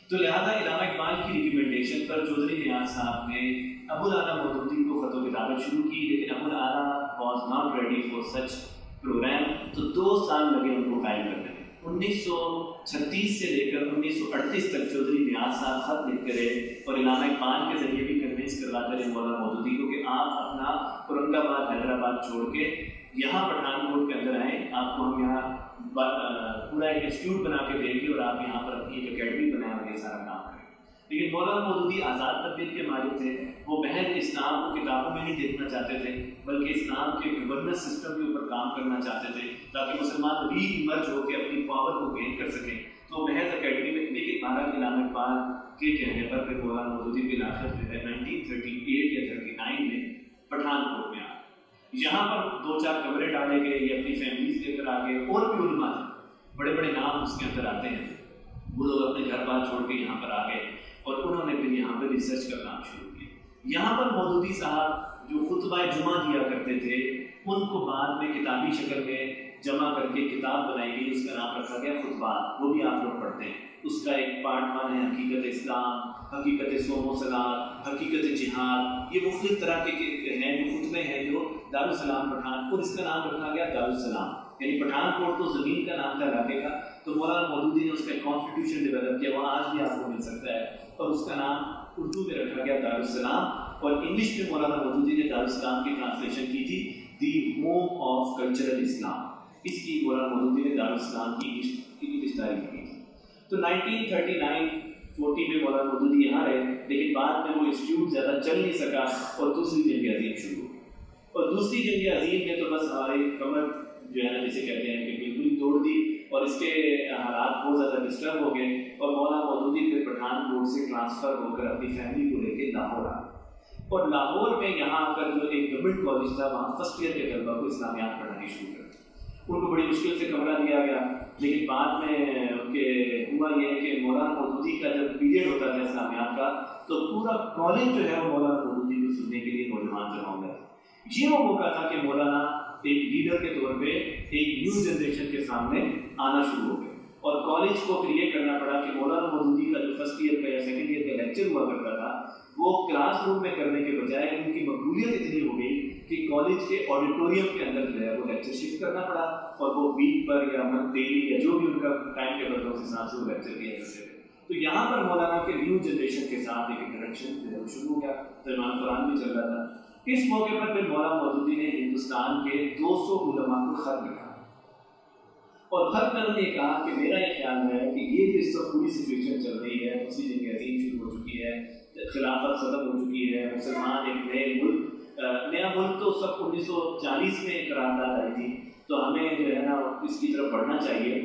تو لہٰذا علامہ اقبال کی ریکمنڈیشن پر چودھری نیاز صاحب نے ابو الاعلیٰ مودودی کو خط و کتابت شروع کی، لیکن Abul Ala was not ready for such programme, تو 2 سال لگے ان کو قائم کرنے میں۔ 1936 سے لے کر 1938 تک چودھری نیاز صاحب خط لکھ کرے اور علامہ اقبال کے ذریعے بھی کنوینس کرواتے رہے مولانا مودودی کو کہ آپ اپنا اورنگ آباد حیدرآباد چھوڑ کے یہاں پٹھان کوٹ کے اندر آئیں، آپ کو ہم یہاں پورا ایک انسٹیٹیوٹ بنا کے دیں گے اور آپ یہاں پر اپنی ایک اکیڈمی بنائیں اور یہ سارا کام کریں۔ لیکن مولانا مودودی آزاد تربیت کے مالک تھے، وہ محض اسلام کو کتابوں میں نہیں دیکھنا چاہتے تھے بلکہ اسلام کے گورننس سسٹم کے اوپر کام کرنا چاہتے تھے تاکہ مسلمان ری ایمرج ہو کے اپنی پاور کو گین کر سکیں۔ تو محض اکیڈمی میں، لیکن علامہ اقبال کے کہنے پر پھر مولانا مودودی بالآخر جو ہے 1938 یا 39 میں پٹھان کوٹ میں آ گئے۔ یہاں پر 2-4 کمرے ڈالے گئے، یہ اپنی فیملیز لے کر آ گئے، اور بھی علماء تھے، بڑے بڑے نام اس کے اندر آتے ہیں، وہ لوگ اپنے گھر بار چھوڑ کے یہاں پر آ گئے اور انہوں نے پھر یہاں پر ریسرچ کا کام شروع کیا۔ یہاں پر مودودی صاحب جو خطبہ جمعہ دیا کرتے تھے ان کو بعد میں کتابی شکل میں جمع کر کے کتاب بنائی گئی، اس کا نام رکھا گیا خطبات، وہ بھی آپ لوگ پڑھتے ہیں۔ اس کا ایک پارٹ 1 ہے حقیقت اسلام، حقیقت صوم و صلاۃ، حقیقت جہاد، یہ مختلف طرح کے ہیں جو خطبے ہیں جو دارالسلام پٹھان، اور اس کا نام رکھا گیا دارالسلام، یعنی پٹھان کوٹ تو زمین کا نام تھا علاقے کا، تو مولانا مودودی نے اس کا کانسٹیٹیوشن ڈیولپ کیا، وہ آج بھی آپ کو مل سکتا ہے، اور اس کا نام اردو میں رکھا گیا دارالسلام، اور انگلش میں مولانا مودودی نے دارالسلام کی ٹرانسلیشن کی تھی دی ہوم آف کلچرل اسلام، اس کی مولانا مودودی نے دارالسلام کی انگلش تعریف کی تھی۔ تو 1939-40 میں مولانا مودودی یہاں رہے لیکن بعد میں وہ انسٹیٹیوٹ زیادہ چل نہیں سکا اور دوسری جنگ عظیم شروع ہوئی. اور دوسری جنگ عظیم نے تو بس ہماری کمر جو ہے نا جسے کہتے ہیں کہ بالکل ہی توڑ دی اور اس کے حالات بہت زیادہ ڈسٹرب ہو گئے اور مولانا مودودی پھر پٹھانکوٹ سے ٹرانسفر ہو کر اپنی فیملی کو لے کے لاہور آ گئے. اور لاہور میں یہاں آ کر جو ایک گورنمنٹ کالج تھا وہاں فرسٹ ایئر کے طلبا کو اسلامیات پڑھانی شروع کر دی. ان کو بڑی مشکل سے کمرہ دیا گیا، لیکن بعد میں ان کے ہوا یہ کہ مولانا مودودی کا جب پیریڈ ہوتا تھا اسلامیات کا تو پورا کالج جو ہے وہ مولانا مودودی کو سننے کے لیے نوجوان جمع ہو گیا. یہ وہ موقع تھا کہ مولانا ایک لیڈر کے طور پہ ایک نیو جنریشن کے سامنے آنا شروع ہو گئے اور کالج کو پھر یہ کرنا پڑا کہ مولانا مودودی کا جو فرسٹ ایئر کا یا سیکنڈ ایئر کا لیکچر ہوا کرتا تھا وہ کلاس روم میں کرنے کے بجائے ان کی مقبولیت اتنی ہو گئی کہ کالج کے آڈیٹوریم کے اندر جو ہے وہ لیکچر شفٹ کرنا پڑا اور وہ ویک پر یا ڈیلی یا جو بھی ان کا ٹائم ٹیبل تھا اس حساب سے وہ لیکچر دیا کرتے تھے. تو یہاں پر مولانا کے نیو جنریشن کے ساتھ ایک انٹریکشن جو ہے وہ شروع ہو گیا. ترجمان قرآن بھی چل رہا تھا. اس موقع پر پھر مولانا مودودی نے ہندوستان کے 200 علماء کو خط لکھا اور خط میں انہوں نے کہا کہ میرا یہ خیال ہے کہ یہ جو اس وقت پوری سچویشن چل رہی ہے، دوسری جنگ عظیم شروع ہو چکی ہے، خلافت ختم ہو چکی ہے، مسلمان ایک نیا ملک تو اس وقت 1940 میں قرارداد آئی تھی، تو ہمیں جو ہے نا اس کی طرف بڑھنا چاہیے.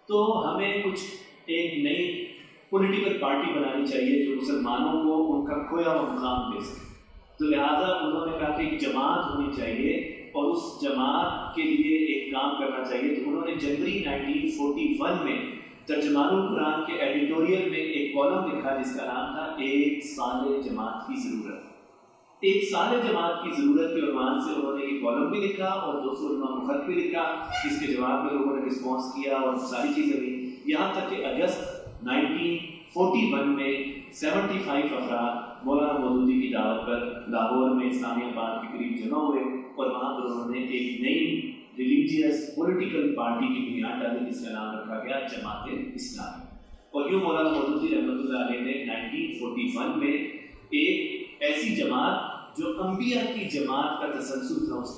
تو ہمیں کچھ ایک نئی پولیٹیکل پارٹی بنانی چاہیے جو مسلمانوں کو ان کا کھویا ہوا مقام دے سکے. تو لہٰذا انہوں نے کہا کہ ایک جماعت ہونی چاہیے اور اس جماعت کے لیے ایک کام کرنا چاہیے. تو انہوں نے جنوری 1941 میں ترجمان القرآن کے ایڈیٹوریل میں ایک کالم لکھا جس کا نام تھا ایک سال جماعت کی ضرورت. ایک سال جماعت کی ضرورت کے عنوان سے انہوں نے ایک کالم بھی لکھا اور 200 علماء کو خط بھی لکھا جس کے جواب میں لوگوں نے رسپانس کیا اور ساری چیزیں ہوئی. یہاں تک کہ اگست 1941 میں 75 افراد مولانا مودودی کی دعوت پر لاہور میں اسلامی آباد کے قریب جمع ہوئے اور وہاں پر انہوں نے ایک نئی ریلیجیس پولیٹیکل پارٹی کی بنیاد ڈالی جس کا نام رکھا گیا جماعت اسلامی. اور یوں مولانا مودودی رحمۃ اللہ علیہ نے 1941 میں ایک ایسی جماعت جو انبیاء کی جماعت کا تسلسل تھا اس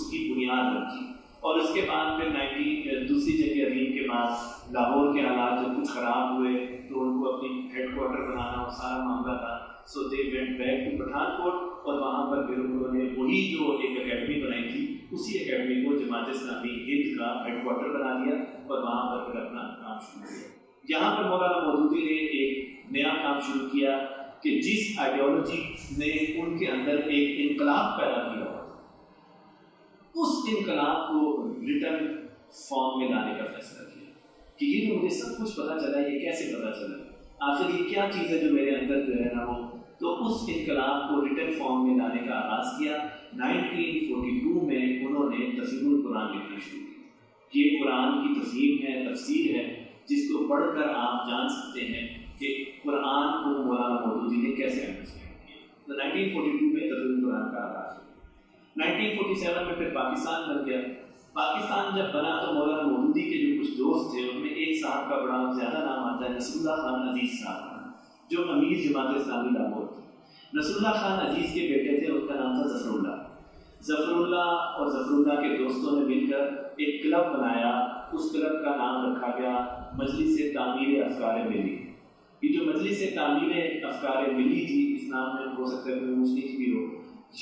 کی بنیاد رکھی. اور اس کے بعد پھر دوسری جنگ عظیم کے بعد لاہور کے حالات جب کچھ خراب ہوئے تو ان کو اپنی ہیڈ کوارٹر بنانا اور سارا معاملہ تھا. So they went back to Pathankot اور وہاں پر پھر انہوں نے وہی جو ایک اکیڈمی بنائی تھی اسی اکیڈمی کو جماعت اسلامی ہند کا ہیڈ کوارٹر بنا دیا اور وہاں پر پھر اپنا کام شروع کیا. یہاں پر مولانا مودودی نے ایک نیا کام شروع کیا کہ جس آئیڈیالوجی نے ان کے اندر ایک انقلاب پیدا کیا اس انقلاب کو ریٹرن فارم میں لانے کا فیصلہ کیا کہ یہ جو مجھے سب کچھ پتہ چلا یہ کیسے پتہ چلا، آخر یہ کیا چیز ہے جو میرے اندر جو ہے نا وہ. تو اس انقلاب کو ریٹن فارم میں لانے کا آغاز کیا. 1942 میں انہوں نے تفسیر القرآن لکھنا شروع کیا. یہ قرآن کی تفہیم ہے، تفسیر ہے جس کو پڑھ کر آپ جان سکتے ہیں کہ قرآن کو مولانا مودودی نے کیسے انڈرسٹینڈ کیا. تو 1942 میں تفسیر القرآن کا آغاز ہوا. 1947 میں پھر پاکستان بن گیا. پاکستان جب بنا تو مولانا مودودی کے جو کچھ دوست تھے ان میں ایک صاحب کا بڑا زیادہ نام آتا ہے نصر اللہ خان عزیز صاحب جو امیر جماعت اسلامی لاہور تھے. نصر اللہ خان عزیز کے بیٹے تھے، ان کا نام تھا ظفر اللہ. ظفر اللہ اور ظفر اللہ کے دوستوں نے مل کر ایک کلب بنایا. اس کلب کا نام رکھا گیا مجلس تعمیر افکار ملی. یہ جو مجلس تعمیر افکار ملی تھی اس نام میں ہو سکتا ہے کوئی اونچ نیچ بھی ہو.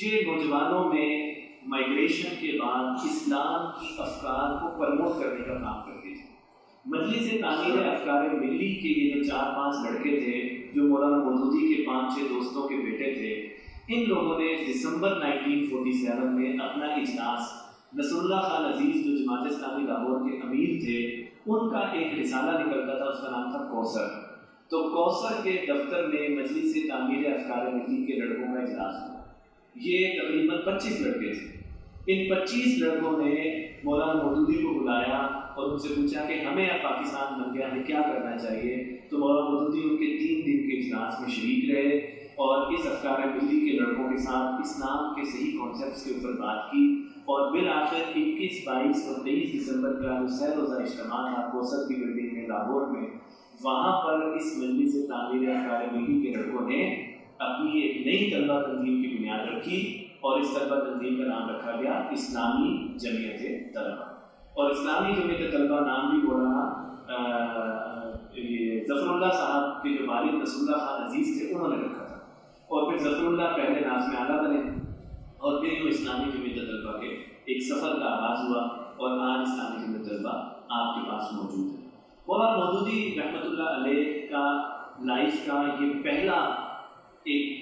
یہ نوجوانوں میں مائگریشن کے بعد اسلام کی افکار کو پروموٹ کرنے کا کام کرتی تھی. مجلس تعمیر افکار ملی کے یہ جو 4-5 لڑکے تھے جو مولانا مودودی کے 5-6 دوستوں کے بیٹے تھے، ان لوگوں نے دسمبر 1947 میں اپنا اجلاس نصر اللہ خان عزیز جو جماعت اسلامی لاہور کے امیر تھے ان کا ایک رسالہ نکلتا تھا، اس کا نام تھا کوثر. تو کوثر کے دفتر میں مجلس تعمیر افکار ملی کے لڑکوں کا اجلاس ہوا. یہ تقریباً 25 لڑکے تھے. ان 25 لڑکوں نے مولانا مودودی کو بلایا اور ان سے پوچھا کہ ہمیں اب پاکستان بن گیا، ہمیں کیا کرنا چاہیے. تو مولانا مودودی ان کے 3 دن کے اجلاس میں شریک رہے اور اس افکار ملی کے لڑکوں کے ساتھ اسلام کے صحیح کانسیپٹس کے اوپر بات کی. اور بالآخر 21، 22 اور 23 دسمبر کا جو سہ روزہ اجتماع تھا کوثر کی بلڈنگ میں لاہور میں، وہاں پر اس مجلس تعمیر افکار ملی کے لڑکوں نے اپنی ایک نئی طلبہ تنظیم کی بنیاد رکھی اور اس طلبہ تنظیم کا نام رکھا گیا اسلامی جمعیت طلبہ. اور اسلامی جمعیت طلبہ نام بھی مولانا یہ ظفر اللہ صاحب کے جو والد نصر اللہ خان عزیز تھے انہوں نے رکھا تھا، اور پھر ظفر اللہ پہلے ناظم اعلیٰ بنے اور پھر جو اسلامی جمعیت طلبہ کے ایک سفر کا آغاز ہوا اور آج اسلامی جمعیت طلبہ آپ کے پاس موجود ہے۔ مولانا مودودی رحمۃ اللہ علیہ کا لائف کا یہ پہلا ایک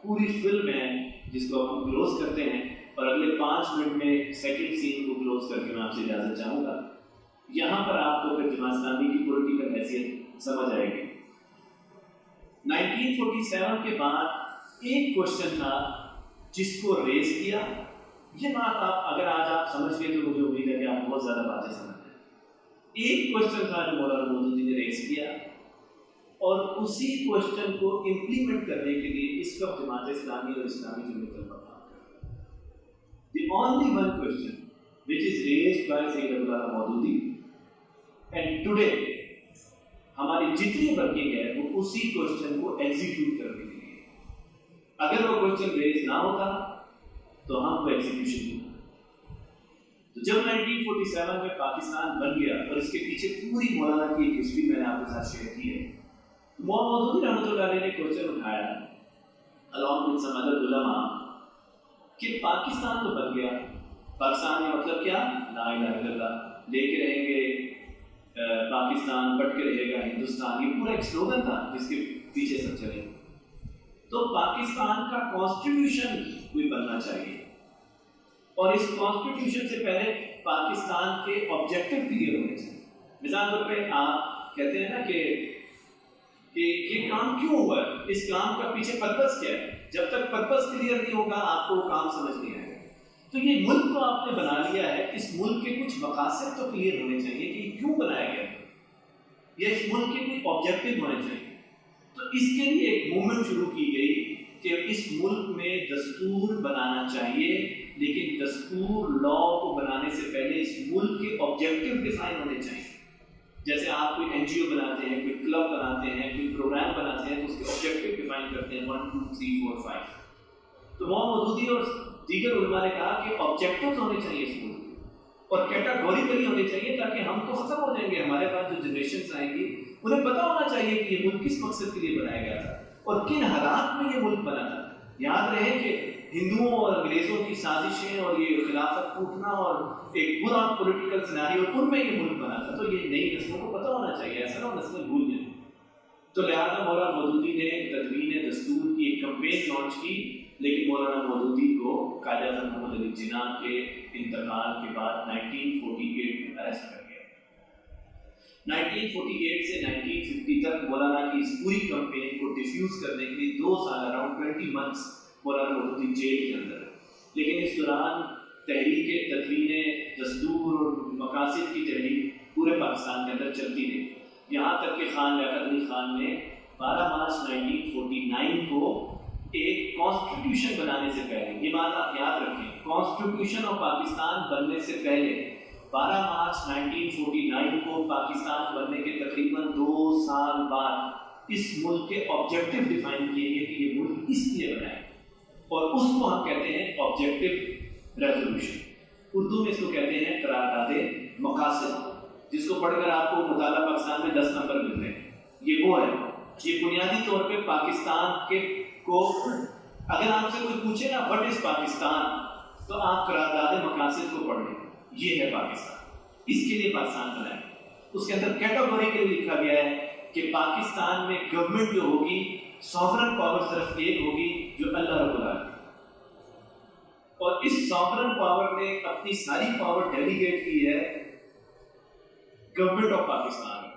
پوری فلم ہے جس کو ہم کلوز کرتے ہیں، اور اگلے 5 منٹ میں سیکنڈ سین کو کلوز کر کے میں آپ سے اجازت چاہوں گا۔ یہاں پر آپ کو پھر جماعت اسلامی کی پولیٹیکل حیثیت سمجھ آئے گی۔ 1947 کے بعد ایک کوشچن تھا جس کو ریز کیا، یہ بات آپ اگر آج آپ سمجھ گئے تو مجھے امید ہے کہ آپ بہت زیادہ باتیں سمجھ گئے۔ ایک کوشچن تھا جو مولانا مودودی نے ریز کیا، اور اسی کوشچن کو امپلیمنٹ کرنے کے لیے اس وقت جماعت اسلامی اور اسلامی جمعیت طلبہ کام کر رہی ہے۔ The only one question which is raised by Sayyid Maulana Maududi and today ہماری جتنی ورکنگ ہے وہ اسی کوشچن کو ایگزیکیوٹ کرنے کے لیے۔ اگر وہ کوشچن ریز نہ ہوتا تو ہم کو ایگزیکیوشن نہیں ہوتا۔ تو جب 1947 میں پاکستان بن گیا، اور اس کے پیچھے پوری مولانا کی ایک ہسٹری میں نے آپ کے ساتھ شیئر کی ہے، مولانا مودودی رحمۃ اللہ علیہ نے کوشچن اٹھایا along with some other ulama کہ پاکستان تو بن گیا، پاکستان کا مطلب کیا؟ لا الہ الا اللہ، لے کے رہیں گے پاکستان، بٹ کے رہے گا ہندوستان، یہ پورا ایک سلوگن تھا جس کے پیچھے سب چلے۔ تو پاکستان کا کانسٹیٹیوشن کوئی بننا چاہیے، اور اس کانسٹیٹیوشن سے پہلے پاکستان کے آبجیکٹو کلیئر ہونے چاہیے۔ مثال طور پہ آپ کہتے ہیں نا کہ یہ کام کیوں ہوا ہے، اس کام کا پیچھے پرپس کیا ہے، جب تک پرپس کلیئر نہیں ہوگا آپ کو وہ کام سمجھ نہیں آئے گا۔ تو یہ ملک تو آپ نے بنا لیا ہے، اس ملک کے کچھ مقاصد تو کلیئر ہونے چاہیے کہ یہ کیوں بنایا گیا، یا اس ملک کے کچھ آبجیکٹو ہونے چاہیے۔ تو اس کے لیے ایک موومنٹ شروع کی گئی کہ اس ملک میں دستور بنانا چاہیے، لیکن دستور لا کو بنانے سے پہلے اس ملک کے آبجیکٹو ڈیفائن ہونے چاہیے۔ جیسے آپ کوئی این جی او بناتے ہیں، کوئی کلب بناتے ہیں، کوئی پروگرام بناتے ہیں، تو اس کے آبجیکٹو ڈیفائن کرتے ہیں 1 2 3 4 5۔ تو مولانا مودودی اور دیگر علماء نے کہا کہ آبجیکٹوز ہونے چاہیے اس ملک کے، اور کیٹاگوریکلی ہونے چاہیے، تاکہ ہم تو ختم ہو جائیں گے، ہمارے پاس جو جنریشنز آئیں گی انہیں پتہ ہونا چاہیے کہ یہ ملک کس مقصد کے لیے بنایا گیا تھا اور کن حالات میں یہ ملک بنا تھا۔ یاد رہے کہ ہندوؤں اور انگریزوں کی سازشیں اور یہ خلافت ٹوٹنا اور ایک برا پولیٹیکل سیناریو، ان میں یہ ملک بنا تھا، تو یہ نئی نسلوں کو پتہ ہونا چاہیے، ایسا نہ نسلیں بھول جائیں۔ تو لہٰذا مولانا مودودی نے تدوین دستور کی ایک کمپین لانچ کی، لیکن مولانا مودودی کو قائد اعظم محمد علی جناح کے انتقال کے بعد 1948 میں اریسٹ کر گیا۔ 1948 سے 1950 تک مولانا کی اس پوری کمپین کو ڈیفیوز کرنے کے لیے 2 سال around 20 months Maulana Maududi jail کے اندر ہے، لیکن اس دوران تحریک تدوین دستور اور مقاصد کی تحریک پورے پاکستان کے اندر چلتی رہی، یہاں تک کہ خان لیاقت علی خان نے 12 مارچ 1949 کو ایک کانسٹیٹیوشن بنانے سے پہلے، یہ بات آپ یاد رکھیں، کانسٹیٹیوشن آف پاکستان بننے سے پہلے 12 مارچ 1949 کو پاکستان بننے کے تقریباً 2 سال بعد اس ملک کے آبجیکٹو ڈیفائن کیے گئے کہ یہ ملک اس لیے بنا ہے، اور اس کو ہم کہتے ہیں آبجیکٹو ریزولوشن، اردو میں اس کو کہتے ہیں قرارداد مقاصد، جس کو پڑھ کر آپ کو مطالعہ پاکستان میں 10 نمبر مل رہے ہیں۔ یہ وہ ہے، یہ بنیادی طور پہ پاکستان کے کو اگر آپ سے کوئی پوچھے نا وٹ از پاکستان، تو آپ قرارداد مقاصد کو پڑھ لیں، یہ ہے پاکستان، اس کے لیے پاکستان بنا ہے۔ اس کے اندر کیٹیگوری کے لیے لکھا گیا ہے کہ پاکستان میں گورنمنٹ جو ہوگی سوورن پاور صرف ایک ہوگی، جو اللہ رب العالمین، اور اس سوورن پاور نے اپنی ساری پاور ڈیلیگیٹ کی ہے گورنمنٹ آف پاکستان،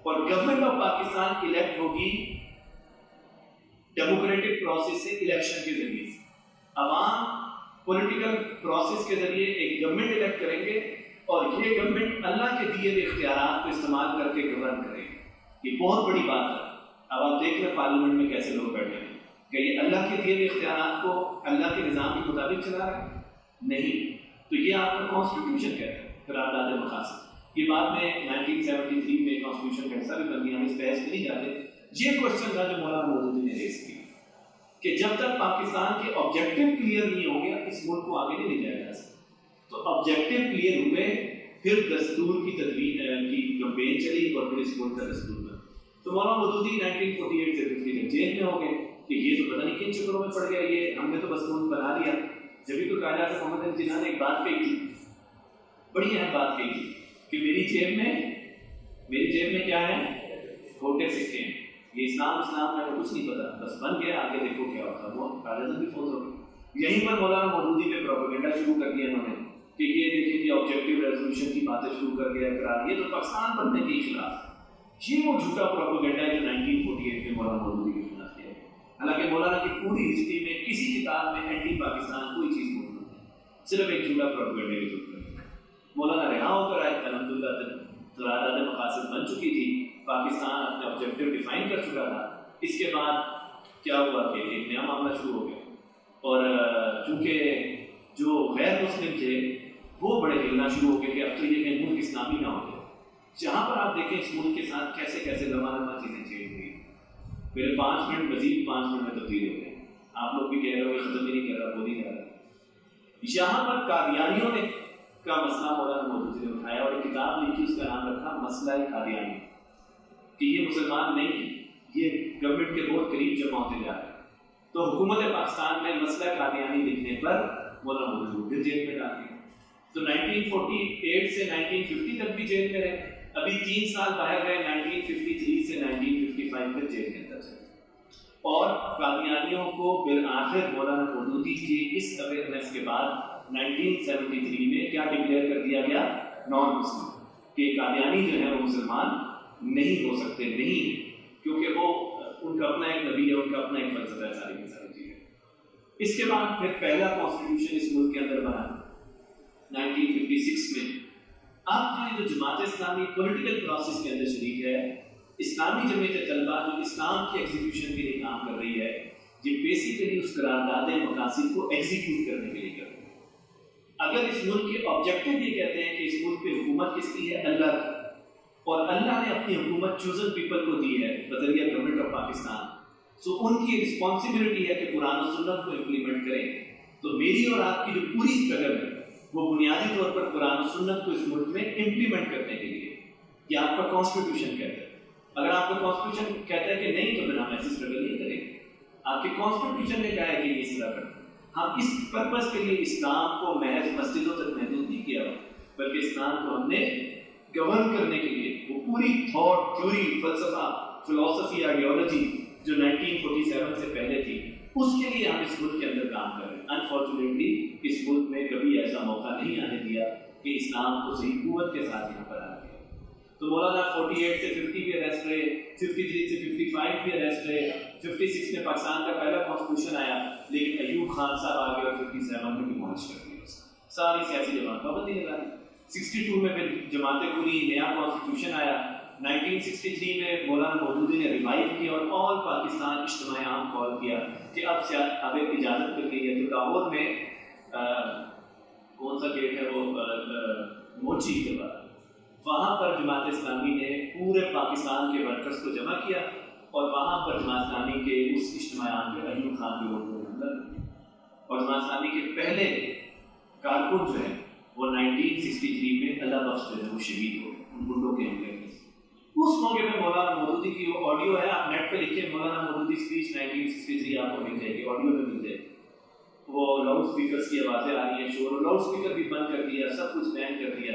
اور گورنمنٹ آف پاکستان الیکٹ ہوگی ڈیموکریٹک پروسیس سے، الیکشن کے ذریعے سے۔ عوام پولیٹیکل پروسیس کے ذریعے ایک گورنمنٹ الیکٹ کریں گے، اور یہ گورنمنٹ اللہ کے دیے ہوئے اختیارات کو استعمال کر کے گورن کرے گی۔ یہ بہت بڑی بات ہے۔ اب آپ دیکھ لیں پارلیمنٹ میں کیسے لوگ بیٹھے ہیں، کہ یہ اللہ کے دیے ہوئے اختیارات کو اللہ کے نظام کے مطابق چلا رہے ہیں؟ نہیں۔ تو یہ آپ کا کانسٹیٹیوشن کہتا ہے، قرارداد مقاصد۔ یہ بات میں 1973 میں کانسٹیٹیوشن کا حصہ بھی بن گیا، ہم اس بحث میں نہیں جاتے۔ یہ کوشچن تھا جو مولانا مودودی نے ریز کیا کہ جب تک پاکستان کے آبجیکٹو کلیئر نہیں ہوں گے اس ملک کو آگے نہیں لے جایا جا سکتا۔ تو آبجیکٹو کلیئر ہوئے، پھر دستور کی تدوین کی کمپین چلی اور پھر اس ملک کا دستور بنا. تو مولانا مودودی 1948 سے 50 تک جیل میں ہو گئے کہ یہ تو پتہ نہیں کن چکروں میں پڑ گیا, یہ ہم نے تو بس ملک بنا لیا. جبھی تو کہا جاتا محمد علی جناح نے ایک بات کہی تھی, بڑی اہم بات کہی تھی کہ میری جیب میں کیا ہے, کھوٹے سکے ہیں. یہ اسلام میں کچھ نہیں پتا, بس بن گیا, آگے دیکھو کیا ہوتا. وہ قاعدہ بھی فوت ہو گئی. یہیں پر مولانا مودودی پہ پروپیگنڈا شروع کر دیا انہوں نے کہ یہ دیکھیں کہ آبجیکٹیو ریزولوشن کی باتیں شروع کر دیا قرار, یہ تو پاکستان بننے کے خلاف. یہ وہ جھوٹا پروپیگنڈا ہے جو 1948 میں مولانا مودودی کے خلاف کیا ہے. حالانکہ مولانا کی پوری ہسٹری میں کسی کتاب میں اینٹی پاکستان کوئی چیز موجود نہیں, صرف ایک جھوٹا پروپیگنڈا کی ضرورت ہے. مولانا رہا ہو کر آئے, الحمدللہ قرارداد مقاصد بن چکی تھی, پاکستان اپنے آبجیکٹیو ڈیفائن کر چکا تھا. اس کے بعد کیا ہوا کہ ایک نیا معاملہ شروع ہو گیا, اور چونکہ جو غیر مسلم تھے وہ بڑے ہلنا شروع ہو گئے کہ اب تو یہ کہ ملک اسلامی نہ ہو گیا. جہاں پر آپ دیکھیں اس ملک کے ساتھ کیسے کیسے لمحہ چیزیں چینج ہوئی. میرے 5 منٹ مزید 5 منٹ میں تبدیل ہو گئے. آپ لوگ بھی کہہ رہے ہو کہ ختم ہی نہیں کر رہا, بول ہی نہیں رہا. یہاں پر قادیانیوں نے کا مسئلہ مولانا مودودی نے اٹھایا اور ایک کتاب لکھی, اس کا نام رکھا مسئلہ قادیانی, کہ یہ مسلمان نہیں, یہ گورنمنٹ کے بہت قریب جمع ہوتے جا رہے ہیں. تو حکومت پاکستان میں مسئلہ قادیانی لکھنے پر مولانا مودودی جیل میں ڈال دیا. تو 1948 سے 1950 تک بھی جیل میں رہے. ابھی 3 سال باہر گئے, 1953 سے 1955 تک جیل کے اندر چلے. اور قادیانیوں کو بالآخر مولانا مودودی کی اس اویئرنیس کے بعد 1973 میں کیا ڈکلیئر کر دیا گیا, نان مسلم, کہ قادیانی جو ہے وہ مسلمان نہیں ہو سکتے, نہیں, کیونکہ وہ ان کا اپنا ایک نبی ہے, ان کا اپنا ایک فلسفہ ہے, ساری کی ساری چیزیں. اس کے بعد پھر پہلا کانسٹیٹیوشن اس ملک کے اندر بنا 1956 میں. اب جو جماعت اسلامی پولیٹیکل پروسیس کے اندر شریک ہے, اسلامی جمعیت طلبہ جو اسلام کی ایگزیکیوشن کے لیے کام کر رہی ہے, یہ بیسیکلی اس قرارداد مقاصد کو ایگزیکیوٹ کرنے کے لیے کر رہی ہے. اگر اس ملک کے آبجیکٹو یہ کہتے ہیں کہ اس ملک پہ حکومت کس کی ہے, اللہ کی, اور اللہ نے اپنی حکومت چوزن پیپل کو دی ہے بذریعہ گورنمنٹ آف پاکستان, سو ان کی رسپانسبلٹی ہے کہ قرآن و سنت کو امپلیمنٹ کریں. تو میری اور آپ کی جو پوری اسٹرگل ہے وہ بنیادی طور پر قرآن و سنت کو اس ملک میں امپلیمنٹ کرنے کے لیے. یہ آپ کا کانسٹیٹیوشن کہتا ہے. اگر آپ کا کانسٹیٹیوشن کہتا ہے کہ نہیں, تو پھر ہم ایسی اسٹرگل نہیں کریں گے. آپ کے کانسٹیٹیوشن نے کہا ہے کہ یہ اس طرح کریں. ہم اس پرپز کے لیے اسلام کو محض مسجدوں تک محدود نہیں کیا, بلکہ اسلام کو ہم نے گورن کرنے کے لیے وہ پوری تھاٹ, تھیوری, فلسفہ, فلسفی, آئیڈیالوجی جو 1947 سے پہلے تھی, اس کے لیے ہم اس ملک کے اندر کام کر رہے ہیں. انفارچونیٹلی اس ملک میں کبھی ایسا موقع نہیں آنے دیا کہ اسلام کو صحیح قوت کے ساتھ یہاں پر آنا دیا. تو مولانا 48 سے 50 بھی اریسٹ رہے, 53 سے 55 بھی اریسٹ رہے, 56 میں پاکستان کا پہلا کانسٹیٹیوشن آیا, لیکن ایوب خان صاحب آ گئے اور 57 میں بھی مارچ کر دیا, ساری سیاسی جماعت پابندی لگا دی. 62 میں پھر جماعت کلی نیا کانسٹیٹیوشن آیا. 1963 میں مولانا مودودی نے ریوائیو کیا اور آل پاکستان اجتماع عام کال کیا کہ اب ایک اجازت مل گئی ہے. تو لاہور میں کون سا گیٹ ہے وہ موچی کے بعد, وہاں پر جماعت اسلامی نے پورے پاکستان کے ورکرز کو جمع کیا اور وہاں پر جماعت اسلامی کے اس اجتماع عام پہ ایوب خان کے ووٹوں نے حملہ کیا. اور جماعت اسلامی کے پہلے کارکن جو ہے وہ 1963 میں اللہ بخش جو ہے وہ شہید ہو گئے ان گنڈوں کے حملے میں. اس موقع پہ مولانا مودودی کی وہ آڈیو ہے, آپ نیٹ پہ لکھیں مولانا مودودی اسپیچ 1963, آپ کو مل جائے گی, آڈیو میں مل جائے گی. وہ لاؤڈ اسپیکرس کی آوازیں آ رہی ہیں, شور, لاؤڈ اسپیکر بھی بند کر دیا, سب کچھ بین کر دیا.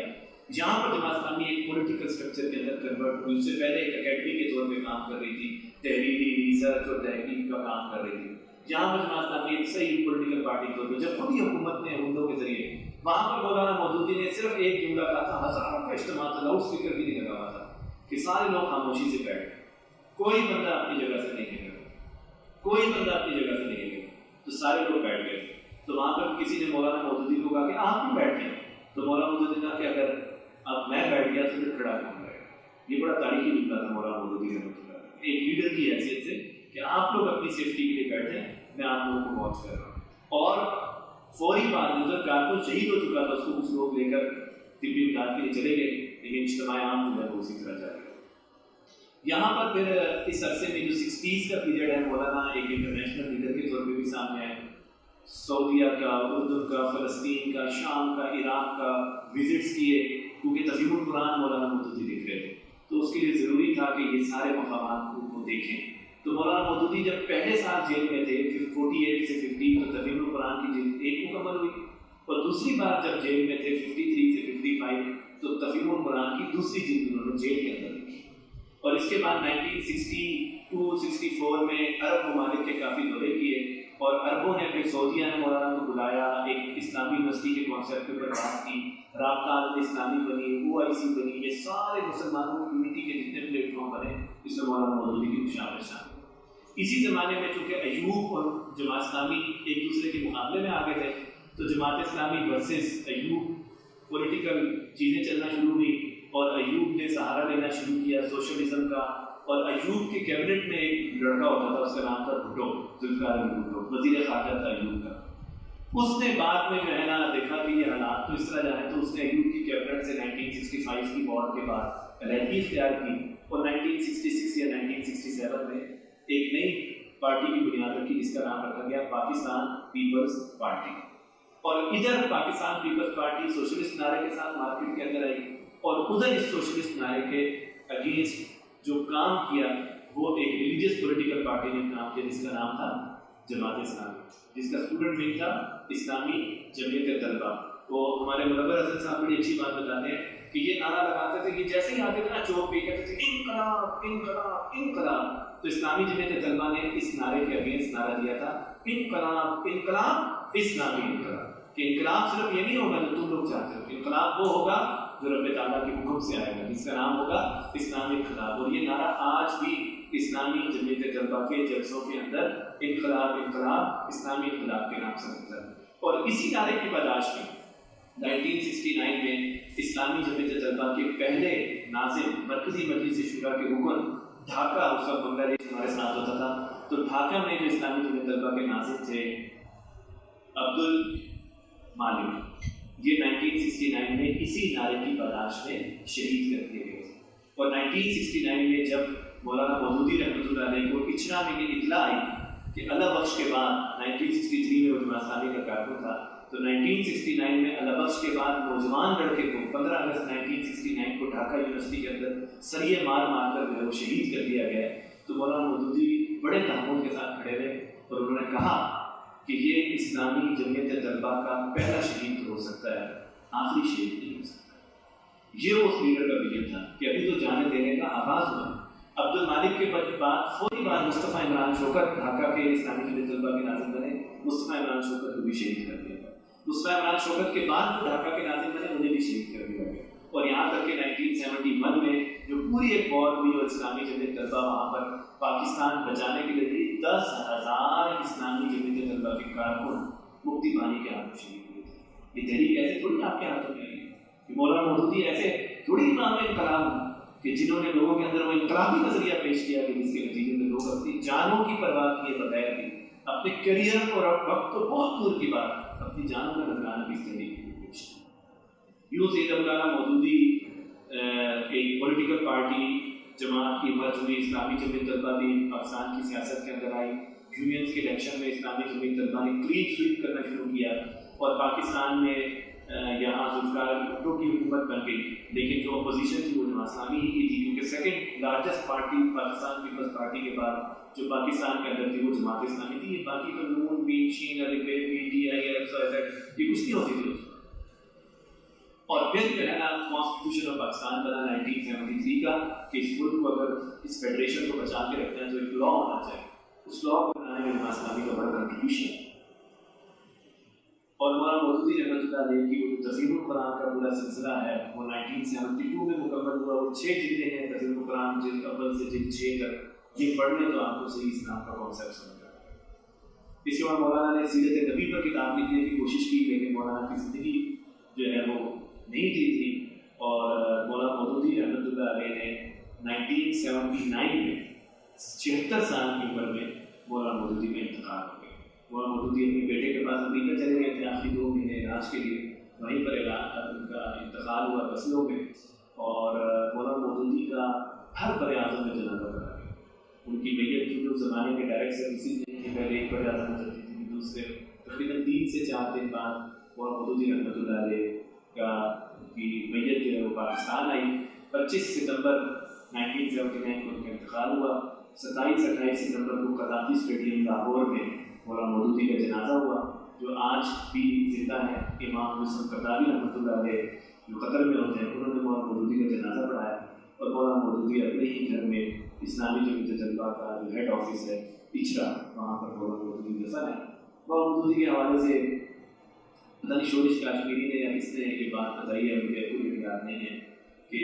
جہاں پر جماعت اسلامی ایک پولیٹیکل اسٹرکچر کے اندر کنورٹ ہوئی, اس سے پہلے ایک اکیڈمی کے طور پہ کام کر رہی تھی, تحریری ریسرچ اور تحقیق کا کام کر رہی تھی. جہاں پر جماعت اسلامی ایک صحیح پولیٹیکل پارٹی کے طور پہ, جب خود ہی حکومت نے ہندوں کے ذریعے, وہاں پر مولانا مودودی نے صرف ایک جملہ کہا تھا, ہزاروں کا اجتماع تھا, لاؤڈ اسپیکر بھی نہیں لگا ہوا تھا, کہ سارے لوگ خاموشی سے بیٹھ گئے, کوئی بندہ اپنی جگہ سے نہیں گیا, کوئی بندہ اپنی جگہ سے نہیں گیا, تو سارے لوگ بیٹھ گئے. تو وہاں پر کسی نے مولانا مودودی کو کہا کہ آپ بھی بیٹھ جائیں, تو مولانا مودودی نے کہا کہ اگر اب میں بیٹھ گیا تو پھر کھڑا کون رہے گا. یہ بڑا تاریخی جملہ تھا مولانا مودودی نے ایک لیڈر کی حیثیت سے, کہ آپ لوگ اپنی سیفٹی کے لیے بیٹھیں, میں آپ لوگوں کو واچ کر رہا ہوں. اور فوری بعد ادھر کارکن شہید ہو چکا تھا, اس کو کچھ لوگ لے کر طبی امداد کے لیے چلے گئے, لیکن اجتماع عام جو ہے وہ اسی طرح جاری رہا. یہاں پر پھر اس عرصے میں جو 60s کا پیریڈ ہے, مولانا ایک انٹرنیشنل لیڈر کے طور پہ بھی سامنے آئے. سعودیہ کا, اردن کا, فلسطین کا, شام کا, عراق کا وزٹس کیے, کیونکہ تفہیم القرآن مولانا مودودی لکھ رہے تھے تو اس کے لیے ضروری تھا کہ یہ سارے مقامات کو دیکھیں. تو مولانا مودودی جب پہلے سال جیل میں تھے 48 سے 50 تو تفہیم القرآن کی جلد 1 مکمل ہوئی, اور دوسری بار جب جیل میں تھے 53 سے 55 تو تفہیم القرآن کی دوسری جلد انہوں نے جیل کے اندر لکھی. اور اس کے بعد 1962-64 میں عرب ممالک کے کافی دورے کیے, اور عربوں نے پھر سعودیہ نے مولانا کو بلایا, ایک اسلامی یونیورسٹی کے کانسیپٹ کے اوپر بات کی, رابطہ اسلامی بنی, OIC بنی, یہ سارے مسلمانوں کی یونٹی کے جتنے پلیٹ فارم بنے اس میں مولانا مودودی کی مشاورت شامل. اسی زمانے میں چونکہ ایوب اور جماعت اسلامی ایک دوسرے کے مقابلے میں آگے تھے تو جماعت اسلامی ورسز ایوب پولیٹیکل چیزیں چلنا شروع ہوئی, اور ایوب نے سہارا لینا شروع کیا سوشلزم کا. اور ایوب کے کیبنٹ میں ایک لڑکا ہوتا تھا, اس کا نام تھا بھٹو, ذوالفقار علی بھٹو, وزیر خارجہ تھا ایوب کا. اس نے بعد میں جو ہے نا دیکھا کہ یہ حالات تو اس طرح جائیں تو اس نے ایوب کی کیبنٹ سے 1965 کی وار کے بعد علیحدگی اختیار کی, اور 1966 یا 1967 میں ایک نئی پارٹی کی بنیاد رکھی جس کا نام رکھا گیا پاکستان پیپلز پارٹی. اور ادھر پاکستان پیپلز پارٹی سوشلسٹ نعرے کے ساتھ مارکیٹ کے اندر آئی, اور ادھر اس سوشلسٹ نعرے کے اگینسٹ جو کام کیا وہ ایک ریلیجیس پولیٹیکل پارٹی نے کام کیا جس کا نام تھا جماعت اسلامی, جس کا اسٹوڈنٹ ونگ تھا اسلامی جمعیت طلبہ. وہ ہمارے منور حسن صاحب بڑی اچھی بات بتاتے ہیں کہ یہ نعرہ لگاتے تھے کہ جیسے ہی آتے تھے نا چوک پہ کہتے تھے انقلاب انقلاب انقلاب. تو اسلامی جمعیت طلبہ نے اس نعرے کے اگینسٹ نعرہ دیا تھا انقلاب انقلاب اسلامی انقلاب, کہ انقلاب صرف یہ نہیں ہوگا جو تم لوگ چاہتے ہو, انقلاب وہ ہوگا جو رب تعالیٰ کے حکم سے آئے گا جس کا نام ہوگا اسلامی انقلاب. اور یہ نعرہ آج بھی اسلامی جمعیت طلبہ کے جلسوں کے اندر انقلاب انقلاب اسلامی انقلاب کے نام سے ہوتا ہے. اور اسی نعرے کی پاداش میں 1969 میں اسلامی جمعیت طلبہ کے پہلے ناظم مرکزی مجلس شورا کے رکن ڈھاکہ, اس وقت بنگلہ دیش ہمارے ساتھ ہوتا تھا, تو ڈھاکہ میں جو اسلامی جمعیت طلبہ کے ناظم تھے عبد المالک, یہ 1969 میں اسی نعرے کی پاداش میں شہید کر دیے گئے. اور 1969 میں جب مولانا مودودی رحمۃ اللہ علیہ کو اچنا میں یہ اطلاع آئی کہ اللہ بخش کے بعد 1963 میں وہ جماعت اسلامی کا کارکن تھا, تو 1969 میں اللہ بخش کے بعد نوجوان لڑکے کو 15 اگست 1969 کو ڈھاکہ یونیورسٹی کے اندر سریے مار مار کر جو ہے وہ شہید کر دیا گیا. تو مولانا مودودی بڑے تحمل کے ساتھ کھڑے رہے اور انہوں نے کہا کہ یہ اسلامی جمعیت طلبہ کا پہلا شہید ہو سکتا ہے, آخری شہید نہیں ہو سکتا. یہ اس لیڈر کا ویژن تھا کہ ابھی تو جانے دینے کا آغاز ہوا. عبد المالک کے بعد فوری بعد مصطفیٰ عمران شوکت ڈھاکہ کے اسلامی جمعیت طلبہ کے ناظم بنے, مصطفیٰ عمران شوکت کو بھی شہید کر دیا گیا. مصطفیٰ عمران شوکت کے بعد جو ڈھاکہ کے ناظم بنے انہیں بھی شہید کر دیا گیا. اور یہاں تک کہ 1971 میں جو پوری ایک وار ہوئی اور اسلامی جمعیت طلبہ وہاں پر پاکستان بچانے کے لیے 10,000 اسلامی جمعیت طلبہ کے کارکن مفتی بانی کے ہاتھوں شہید ہوئے تھے. یہ تحریک ایسے تھوڑی آپ کے ہاتھوں میں آئی ہے, مولانا مودودی ایسے تھوڑی امام انقلاب کہ جنہوں نے لوگوں کے اندر وہ انقلابی نظریہ پیش کیا کہ جس کے نتیجے میں لوگ اپنی جانوں کی پرواہ کیے بغیر بھی اپنے کیریئر اور وقت تو بہت دور کی بات اپنی جانوں کا نذرانہ بھی اس تحریک کے لیے پیش کیا. یوں سید مولانا مودودی ایک پولیٹیکل پارٹی جماعت کی مرج ہوئی, اسلامی جمعیت طلبہ بھی پاکستان کی سیاست کے اندر آئی. یونینس کے الیکشن میں اسلامی جمعیت طلبہ نے کلین سویپ کرنا شروع کیا اور پاکستان میں یہاں ذوالفقار علی بھٹو کی حکومت بن گئی. لیکن جو اپوزیشن تھی وہ جماعت اسلامی ہی کی تھی, کیونکہ second largest party Pakistan Peoples Party کے بعد جو پاکستان کے اندر تھی وہ جماعت اسلامی تھی. یہ باقی تو نون بھی شین علی P P T I F S یہ کچھ نہیں ہوتی تھی. اور پھر جو ہے نا کانسٹیٹیوشن آف پاکستان بنا 1973 کا کہ اس ملک کو اگر اس فیڈریشن کو بچا کے رکھنا ہے تو ایک لا ہونا چاہیے. اس لا کو بنانے میں جماعت اسلامی کا بڑا کنٹریبیوشن. اور مولانا مودودی رحمۃ اللہ علیہ کی وہ تفسیر القرآن کا پورا سلسلہ ہے وہ 1972 میں مکمل ہوا. وہ 6 جلدیں ہیں تفسیر القرآن, جلد اول سے جلد 6 تک. یہ پڑھنے تو آپ کو صحیح اسلام کا کانسیپٹ سمجھ آ جائے گا. اس کے بعد مولانا نے سیرت نبی پر کتاب لکھنے کی کوشش کی, لیکن مولانا کی زندگی جو ہے وہ نہیں دی تھی. اور مولانا مودودی رحمۃ اللہ علیہ نے 1979 میں 76 سال کی عمر میں مولانا مودودی میں انتقال ہو گیا. مولانا مودودی اپنے بیٹے کے پاس امریکہ چلے گئے تھے آخری 2 مہینے علاج کے لیے, وہیں پر ان کا انتقال ہوا فصلوں میں. اور مولانا مودودی کا ہر بر اعظم میں جنازہ کرا گیا. ان کی میت کی جو زمانے کے ڈائریکٹ سروسز نہیں تھی, پہلے ایک بر اعظم چلتی تھی, دوسرے تقریباً 3 سے 4 دن بعد مولانا مودودی رحمۃ اللہ علیہ کا کی میت جو ہے وہ پاکستان آئی. 25 ستمبر 1979 کو ان کا انتقال ہوا. 27-28 ستمبر کو قذافی اسٹیڈیم لاہور میں مولانا مودودی کا جنازہ ہوا، جو آج بھی زندہ ہے. امام مسلم قرطابی رحمۃ اللہ علیہ جو قطر میں ہوتے ہیں، انہوں نے مولانا مودودی کا جنازہ پڑھایا، اور مولانا مودودی اپنے ہی گھر میں اسلامی جمعیت طلبہ کا جو ہیڈ آفس ہے پچھڑا، وہاں پر مولانا مودودی دفن ہے. مولانا مودودی کے حوالے سے پتہ نہیں شورش کاشمیری نے یا کس نے یہ بات بتائی ہے، مجھے پوری یاد نہیں ہے، کہ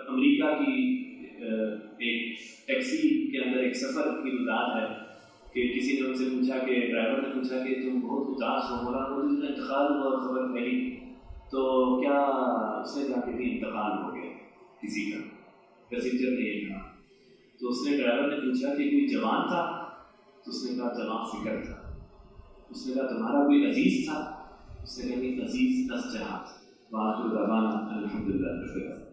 امریکہ کی ایک ٹیکسی کے اندر ایک سفر کی بات ہے کہ کسی نے ان سے پوچھا، کہ ڈرائیور نے پوچھا کہ تم بہت اداس ہو، مولانا مودودی کا انتقال ہوا اور خبر پھیلی تو کیا؟ اس نے کہا کہ بھی انتقال ہو گیا کسی کا، پیسنجر نے یہ کہا. تو اس نے ڈرائیور نے پوچھا کہ کوئی جوان تھا؟ تو اس نے کہا جوان فکر تھا. اس نے کہا تمہارا کوئی عزیز تھا؟ اس نے کہا کہ عزیز 10 جہاں. وآخر دعوانا الحمدللہ.